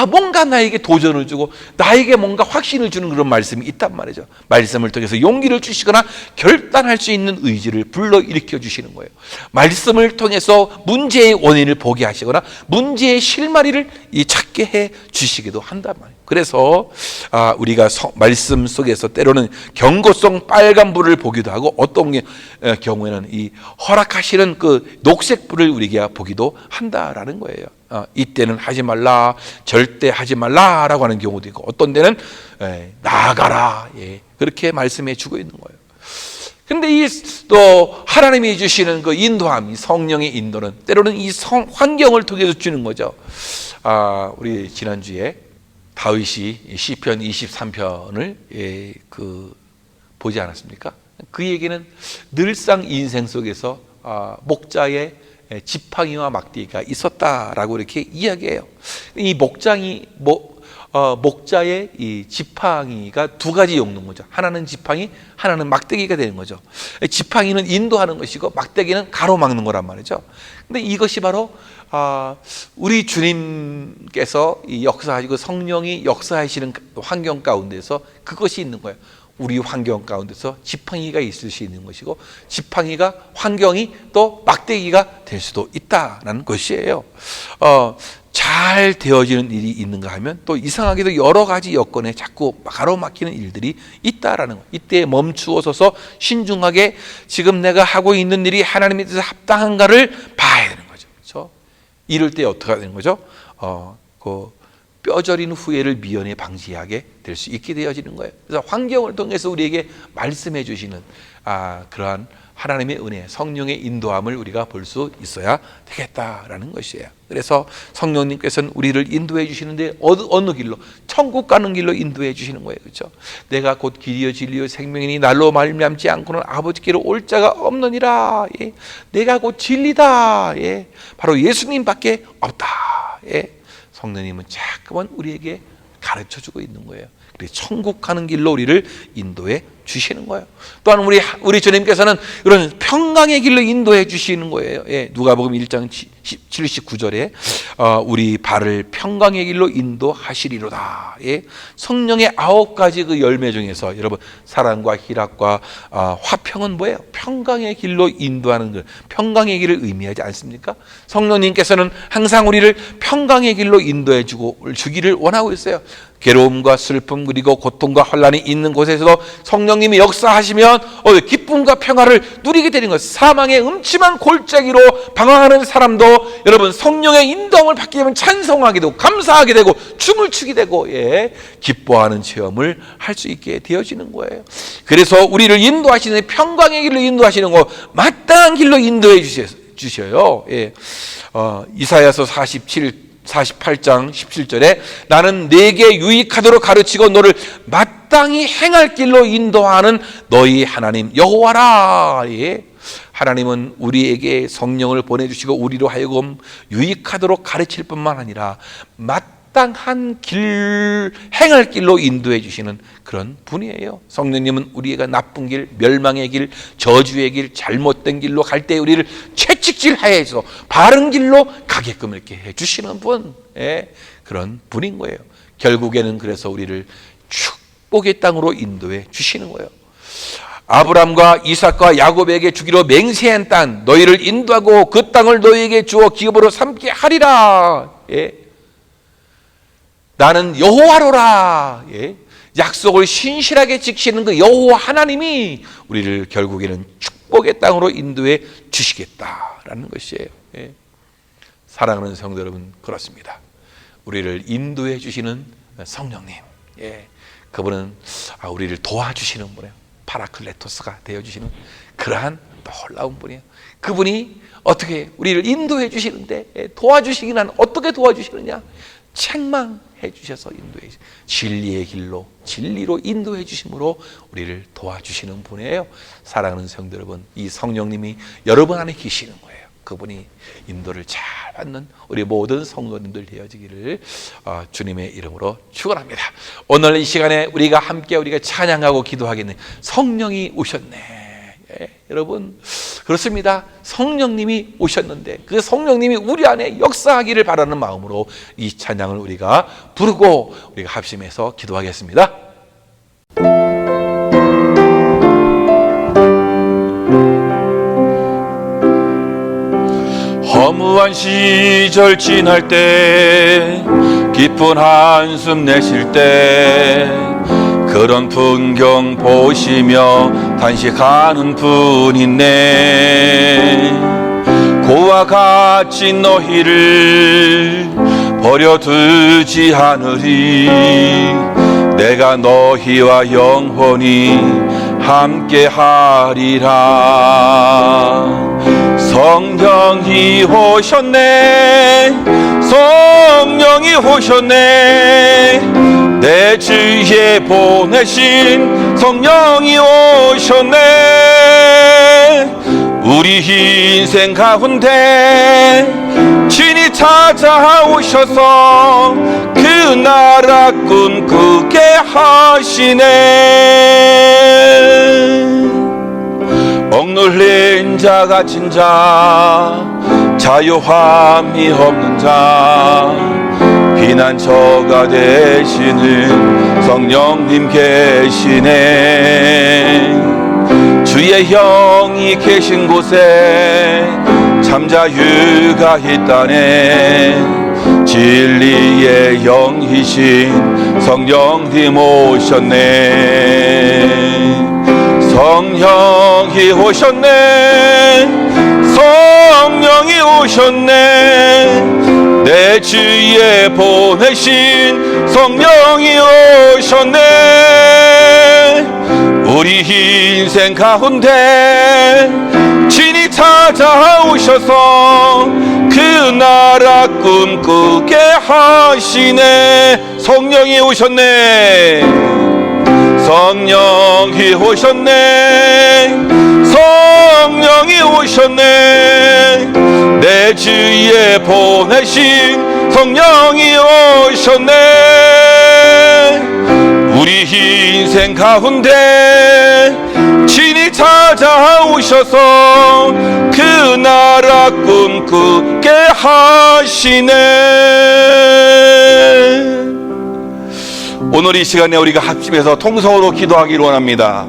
Speaker 1: 뭔가 나에게 도전을 주고 나에게 뭔가 확신을 주는 그런 말씀이 있단 말이죠. 말씀을 통해서 용기를 주시거나 결단할 수 있는 의지를 불러일으켜 주시는 거예요. 말씀을 통해서 문제의 원인을 보게 하시거나 문제의 실마리를 찾게 해 주시기도 한단 말이에요. 그래서 우리가 말씀 속에서 때로는 경고성 빨간불을 보기도 하고 어떤 경우에는 이 허락하시는 그 녹색불을 우리가 보기도 한다라는 거예요. 이때는 하지 말라, 절대 하지 말라라고 하는 경우도 있고 어떤 데는 나아가라, 그렇게 말씀해 주고 있는 거예요. 근데 또 하나님이 주시는 그 인도함, 성령의 인도는 때로는 이 환경을 통해서 주는 거죠. 우리 지난주에 다윗이 시편 23편을 보지 않았습니까? 그 얘기는 늘상 인생 속에서 목자의 지팡이와 막대기가 있었다라고 이렇게 이야기해요. 이 목자의 이 지팡이가 두 가지 용도인 거죠. 하나는 지팡이, 하나는 막대기가 되는 거죠. 지팡이는 인도하는 것이고 막대기는 가로막는 거란 말이죠. 근데 이것이 바로 우리 주님께서 역사하시고 성령이 역사하시는 환경 가운데서 그것이 있는 거예요. 우리 환경 가운데서 지팡이가 있을 수 있는 것이고 지팡이가 환경이 또 막대기가 될 수도 있다라는 것이에요. 잘 되어지는 일이 있는가 하면 또 이상하게도 여러 가지 여건에 자꾸 가로막히는 일들이 있다라는 거예요. 이때 멈추어 서서 신중하게 지금 내가 하고 있는 일이 하나님에 대해서 합당한가를 봐야 되는 거죠. 그렇죠? 이럴 때 어떻게 되는 거죠? 뼈저린 후회를 미연에 방지하게 될 수 있게 되어지는 거예요. 그래서 환경을 통해서 우리에게 말씀해 주시는 그러한 하나님의 은혜, 성령의 인도함을 우리가 볼 수 있어야 되겠다라는 것이에요. 그래서 성령님께서는 우리를 인도해 주시는데 어느 길로? 천국 가는 길로 인도해 주시는 거예요. 그렇죠? 내가 곧 길이요 진리요 생명이니 날로 말미암지 않고는 아버지께로 올 자가 없느니라. 내가 곧 진리다. 바로 예수님밖에 없다. 성령님은 자꾸만 우리에게 가르쳐주고 있는 거예요. 그래서 천국 가는 길로 우리를 인도해 주시는 거예요. 또한 우리 주님께서는 이런 평강의 길로 인도해 주시는 거예요. 누가복음 1장 79절에 우리 발을 평강의 길로 인도하시리로다. 성령의 9가지 그 열매 중에서 여러분 사랑과 희락과 화평은 뭐예요? 평강의 길로 인도하는 것, 평강의 길을 의미하지 않습니까? 성령님께서는 항상 우리를 평강의 길로 인도해 주기를 원하고 있어요. 괴로움과 슬픔 그리고 고통과 환난이 있는 곳에서도 성령님이 역사하시면 기쁨과 평화를 누리게 되는 것. 사망의 음침한 골짜기로 방황하는 사람도 여러분 성령의 인도함을 받게 되면 찬송하게 되고 감사하게 되고 춤을 추게 되고 기뻐하는 체험을 할 수 있게 되어지는 거예요. 그래서 우리를 인도하시는 평강의 길로 인도하시는 거 마땅한 길로 인도해 주셔요. 이사야서 48장 17절에 나는 내게 유익하도록 가르치고 너를 마땅히 행할 길로 인도하는 너희 하나님 여호와라. 예. 하나님은 우리에게 성령을 보내주시고 우리로 하여금 유익하도록 가르칠 뿐만 아니라 마땅한 길, 행할 길로 인도해 주시는 그런 분이에요. 성령님은 우리가 나쁜 길, 멸망의 길, 저주의 길, 잘못된 길로 갈 때 우리를 채찍질하여서 바른 길로 가게끔 이렇게 해주시는 분, 예, 그런 분인 거예요. 결국에는 그래서 우리를 축복의 땅으로 인도해 주시는 거예요. 아브람과 이삭과 야곱에게 주기로 맹세한 땅, 너희를 인도하고 그 땅을 너희에게 주어 기업으로 삼게 하리라. 예. 나는 여호와로라. 예. 약속을 신실하게 지키시는 그 여호와 하나님이 우리를 결국에는 축복의 땅으로 인도해 주시겠다라는 것이에요. 예. 사랑하는 성도 여러분, 그렇습니다. 우리를 인도해 주시는 성령님, 예. 그분은 우리를 도와주시는 분이에요. 파라클레토스가 되어주시는 그러한 놀라운 분이에요. 그분이 어떻게 우리를 인도해 주시는데, 도와주시기는 어떻게 도와주시느냐? 책망해 주셔서 인도해 주시고 진리의 길로, 진리로 인도해 주심으로 우리를 도와주시는 분이에요. 사랑하는 성도 여러분, 이 성령님이 여러분 안에 계시는 거예요. 그분이 인도를 잘 받는 우리 모든 성도님들 되어지기를 주님의 이름으로 축원합니다. 오늘 이 시간에 우리가 함께 우리가 찬양하고 기도하겠네. 성령이 오셨네. 예, 여러분 그렇습니다. 성령님이 오셨는데 그 성령님이 우리 안에 역사하기를 바라는 마음으로 이 찬양을 우리가 부르고 우리가 합심해서 기도하겠습니다. 허무한 시절 지날 때 깊은 한숨 내쉴 때 그런 풍경 보시며 단식하는 분 있네. 고와 같이 너희를 버려두지 않으리. 내가 너희와 영원히 함께하리라. 성령이 오셨네. 성령이 오셨네. 내 주위에 보내신 성령이 오셨네. 우리 인생 가운데 친히 찾아오셔서 그 나라 꿈꾸게 하시네. 억눌린 자 갇힌 자 자유함이 없는 자 피난처가 되시는 성령님 계시네. 주의 영이 계신 곳에 참 자유가 있다네. 진리의 영이신 성령님 오셨네. 성령이 오셨네. 성령이 오셨네. 내 주위에 보내신 성령이 오셨네. 우리 인생 가운데 친히 찾아오셔서 그 나라 꿈꾸게 하시네. 성령이 오셨네. 성령이 오셨네. 성령이 오셨네. 내 주위에 보내신 성령이 오셨네. 우리 인생 가운데 친히 찾아오셔서 그 나라 꿈꾸게 하시네. 오늘 이 시간에 우리가 합심해서 통성으로 기도하기를 원합니다.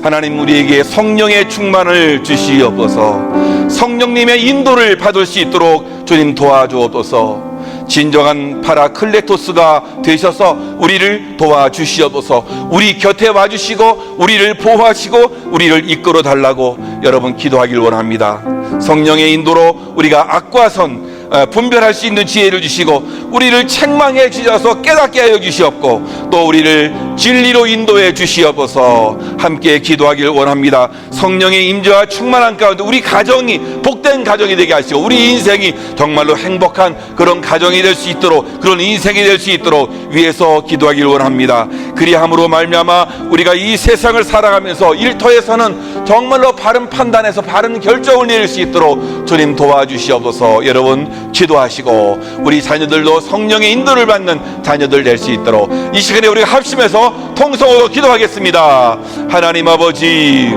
Speaker 1: 하나님, 우리에게 성령의 충만을 주시옵소서. 성령님의 인도를 받을 수 있도록 주님 도와주옵소서. 진정한 파라클레토스가 되셔서 우리를 도와주시옵소서. 우리 곁에 와주시고 우리를 보호하시고 우리를 이끌어 달라고 여러분 기도하길 원합니다. 성령의 인도로 우리가 악과 선 분별할 수 있는 지혜를 주시고 우리를 책망해 주셔서 깨닫게 하여 주시옵고 또 우리를 진리로 인도해 주시옵소서. 함께 기도하길 원합니다. 성령의 임재와 충만한 가운데 우리 가정이 복된 가정이 되게 하시고 우리 인생이 정말로 행복한 그런 가정이 될 수 있도록, 그런 인생이 될 수 있도록 위해서 기도하길 원합니다. 그리함으로 말미암아 우리가 이 세상을 살아가면서 일터에서는 정말로 바른 판단에서 바른 결정을 내릴 수 있도록 주님 도와주시옵소서. 여러분 기도하시고 우리 자녀들도 성령의 인도를 받는 자녀들 될 수 있도록 이 시간에 우리가 합심해서 통성으로 기도하겠습니다. 하나님 아버지,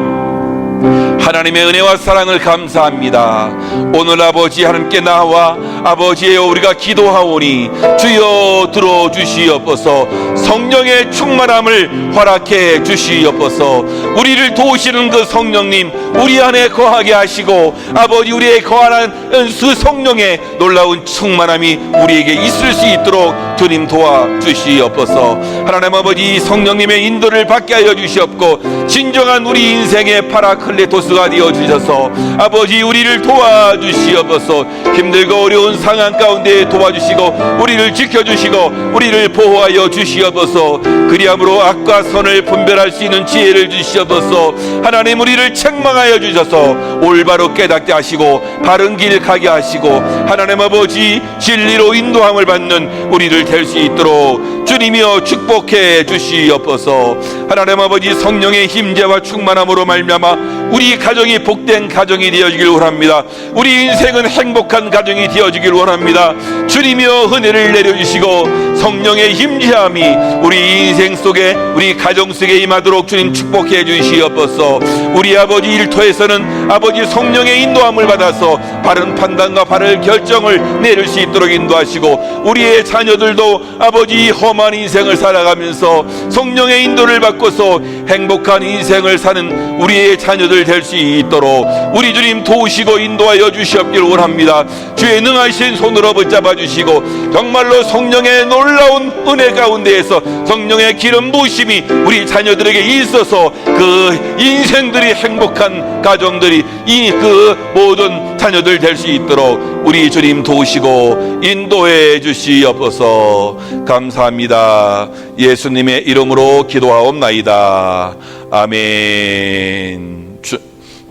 Speaker 1: 하나님의 은혜와 사랑을 감사합니다. 오늘 아버지 하나님께 나와 아버지여 우리가 기도하오니 주여 들어주시옵소서. 성령의 충만함을 허락해 주시옵소서. 우리를 도우시는 그 성령님 우리 안에 거하게 하시고 아버지 우리의 거하는 그 성령의 놀라운 충만함이 우리에게 있을 수 있도록 주님 도와주시옵소서. 하나님 아버지 성령님의 인도를 받게 하여 주시옵고 진정한 우리 인생의 파라클레토스가 되어 주셔서 아버지 우리를 도와주시옵소서. 힘들고 어려운 상황 가운데 도와주시고 우리를 지켜주시고 우리를 보호하여 주시옵소서. 그리함으로 악과 선을 분별할 수 있는 지혜를 주시옵소서. 하나님 우리를 책망하여 주셔서 올바로 깨닫게 하시고 바른 길 가게 하시고 하나님 아버지 진리로 인도함을 받는 우리를 될 수 있도록 주님이여 축복해 주시옵소서. 하나님 아버지 성령의 힘재와 충만함으로 말미암아 우리 가정이 복된 가정이 되어지길 원합니다. 우리 인생은 행복한 가정이 되어지길 원합니다. 주님이여 은혜를 내려주시고 성령의 힘재함이 우리 인생 속에 우리 가정 속에 임하도록 주님 축복해 주시옵소서. 우리 아버지 일터에서는 아버지 성령의 인도함을 받아서 바른 판단과 바른 결정을 내릴 수 있도록 인도하시고 우리의 자녀들도 아버지 험한 인생을 살아가면서 성령의 인도를 받고서 행복한 인생을 사는 우리의 자녀들 될 수 있도록 우리 주님 도우시고 인도하여 주시옵기를 원합니다. 주의 능하신 손으로 붙잡아 주시고 정말로 성령의 놀라운 은혜 가운데에서 성령의 기름 부으심이 우리 자녀들에게 있어서 그 인생들이 행복한 가정들이 이 그 모든 자녀들 될 수 있도록 우리 주님 도우시고 인도해 주시옵소서. 감사합니다. 예수님의 이름으로 기도하옵나이다. 아멘.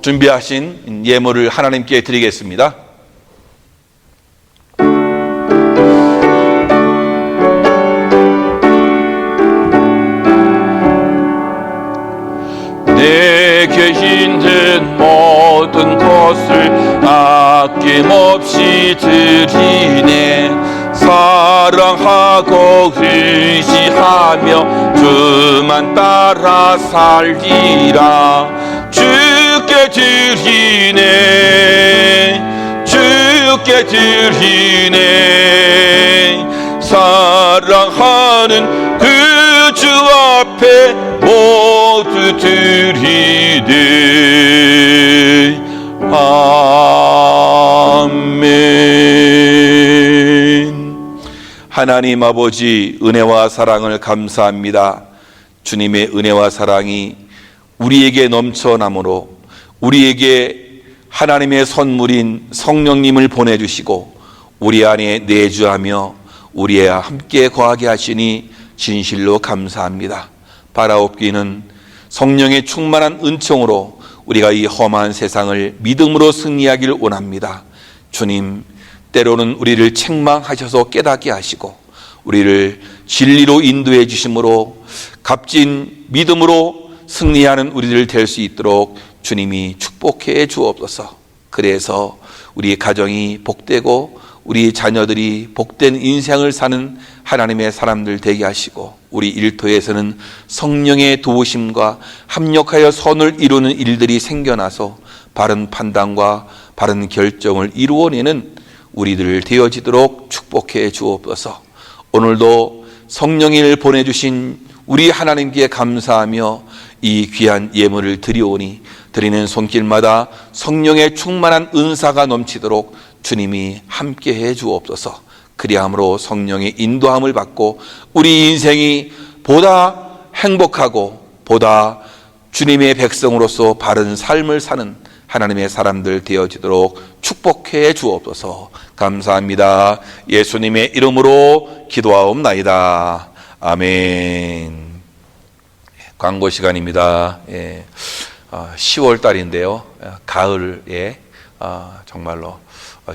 Speaker 1: 준비하신 예물을 하나님께 드리겠습니다. 내게 있는 모든 것을 아낌없이 드리네. 사랑하고 의지하며 주만 따라 살리라. 주께 드리네, 주께 드리네. 사랑하는 그 주 앞에 모두 드리네. 아멘. 하나님 아버지 은혜와 사랑을 감사합니다. 주님의 은혜와 사랑이 우리에게 넘쳐나므로 우리에게 하나님의 선물인 성령님을 보내주시고 우리 안에 내주하며 우리와 함께 거하게 하시니 진실로 감사합니다. 바라옵기는 성령의 충만한 은총으로 우리가 이 험한 세상을 믿음으로 승리하기를 원합니다. 주님, 때로는 우리를 책망하셔서 깨닫게 하시고 우리를 진리로 인도해 주심으로 값진 믿음으로 승리하는 우리들 될 수 있도록 주님이 축복해 주옵소서. 그래서 우리 가정이 복되고 우리 자녀들이 복된 인생을 사는 하나님의 사람들 되게 하시고 우리 일터에서는 성령의 도우심과 합력하여 선을 이루는 일들이 생겨나서 바른 판단과 바른 결정을 이루어내는 우리들 되어지도록 축복해 주옵소서. 오늘도 성령을 보내주신 우리 하나님께 감사하며 이 귀한 예물을 드리오니 드리는 손길마다 성령의 충만한 은사가 넘치도록 주님이 함께해 주옵소서. 그리함으로 성령의 인도함을 받고 우리 인생이 보다 행복하고 보다 주님의 백성으로서 바른 삶을 사는 하나님의 사람들 되어지도록 축복해 주옵소서. 감사합니다. 예수님의 이름으로 기도하옵나이다. 아멘. 광고 시간입니다. 10월 달인데요. 가을에 정말로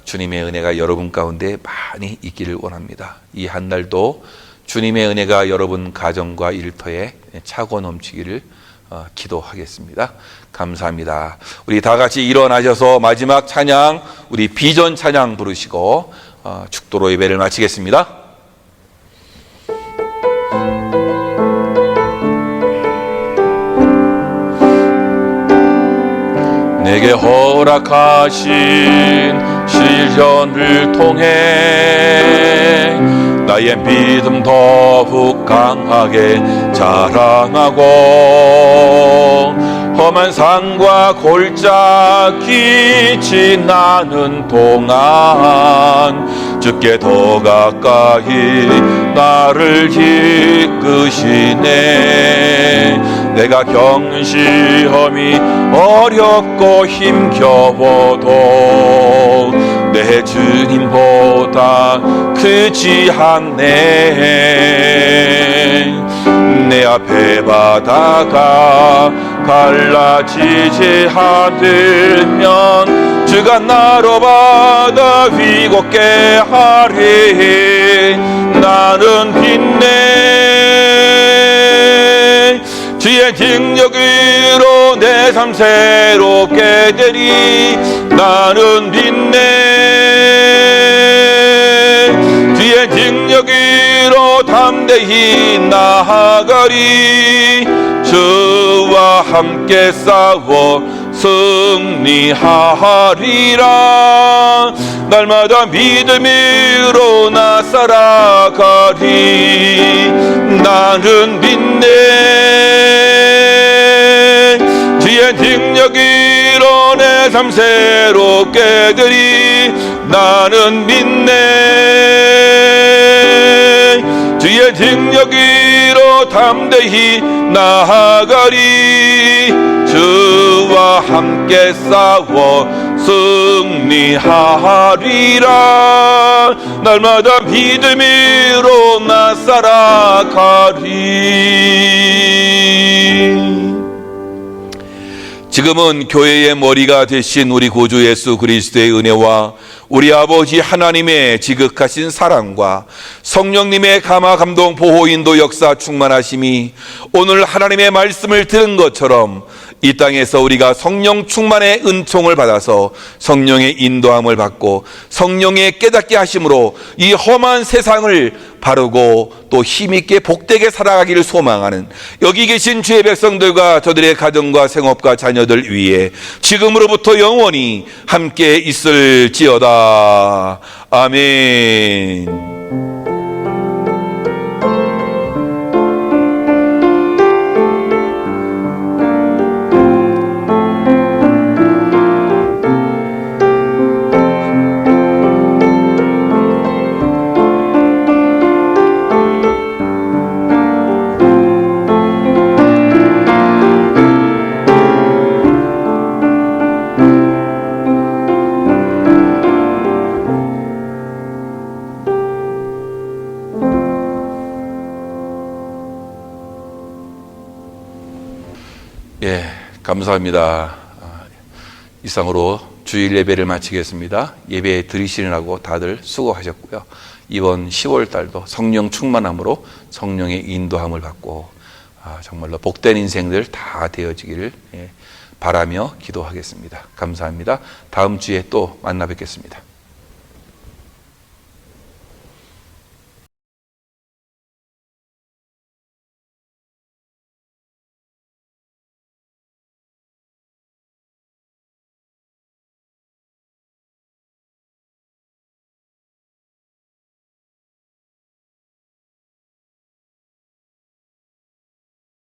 Speaker 1: 주님의 은혜가 여러분 가운데 많이 있기를 원합니다. 이 한 달도 주님의 은혜가 여러분 가정과 일터에 차고 넘치기를 기도하겠습니다. 감사합니다. 우리 다 같이 일어나셔서 마지막 찬양, 우리 비전 찬양 부르시고 축도로 예배를 마치겠습니다. 내게 허락하신 시련을 통해 나의 믿음 더욱 강하게 자랑하고 험한 산과 골짜기 지나는 동안 주께 더 가까이 나를 이끄시네. 내가 겪는 시험이 어렵고 힘겨워도 내 주님보다 크지 않네. 내 앞에 바다가 갈라지지 않으면 주가 나로 바다 위 걷게 하리. 나는 빛내 주의 능력으로 내 삶 새롭게 되리. 나는 빛내 주의 능력으로 담대히 나아가리. 주와 함께 싸워 승리하리라. 날마다 믿음으로 나 살아가리. 나는 빛내 주의 능력으로 내 삶 새롭게 되리. 나는 빛내 주의 능력으로 담대히 나아가리. 주와 함께 싸워 승리하리라. 날마다 믿음으로 나 살아가리. 지금은 교회의 머리가 되신 우리 구주 예수 그리스도의 은혜와 우리 아버지 하나님의 지극하신 사랑과 성령님의 감화 감동 보호 인도 역사 충만하심이 오늘 하나님의 말씀을 들은 것처럼 이 땅에서 우리가 성령 충만의 은총을 받아서 성령의 인도함을 받고 성령의 깨닫게 하심으로 이 험한 세상을 바르고 또 힘있게 복되게 살아가기를 소망하는 여기 계신 주의 백성들과 저들의 가정과 생업과 자녀들 위해 지금으로부터 영원히 함께 있을지어다. 아멘. 감사합니다. 이상으로 주일 예배를 마치겠습니다. 예배 드리시느라고 다들 수고하셨고요. 이번 10월 달도 성령 충만함으로 성령의 인도함을 받고 정말로 복된 인생들 다 되어지기를 바라며 기도하겠습니다. 감사합니다. 다음 주에 또 만나 뵙겠습니다.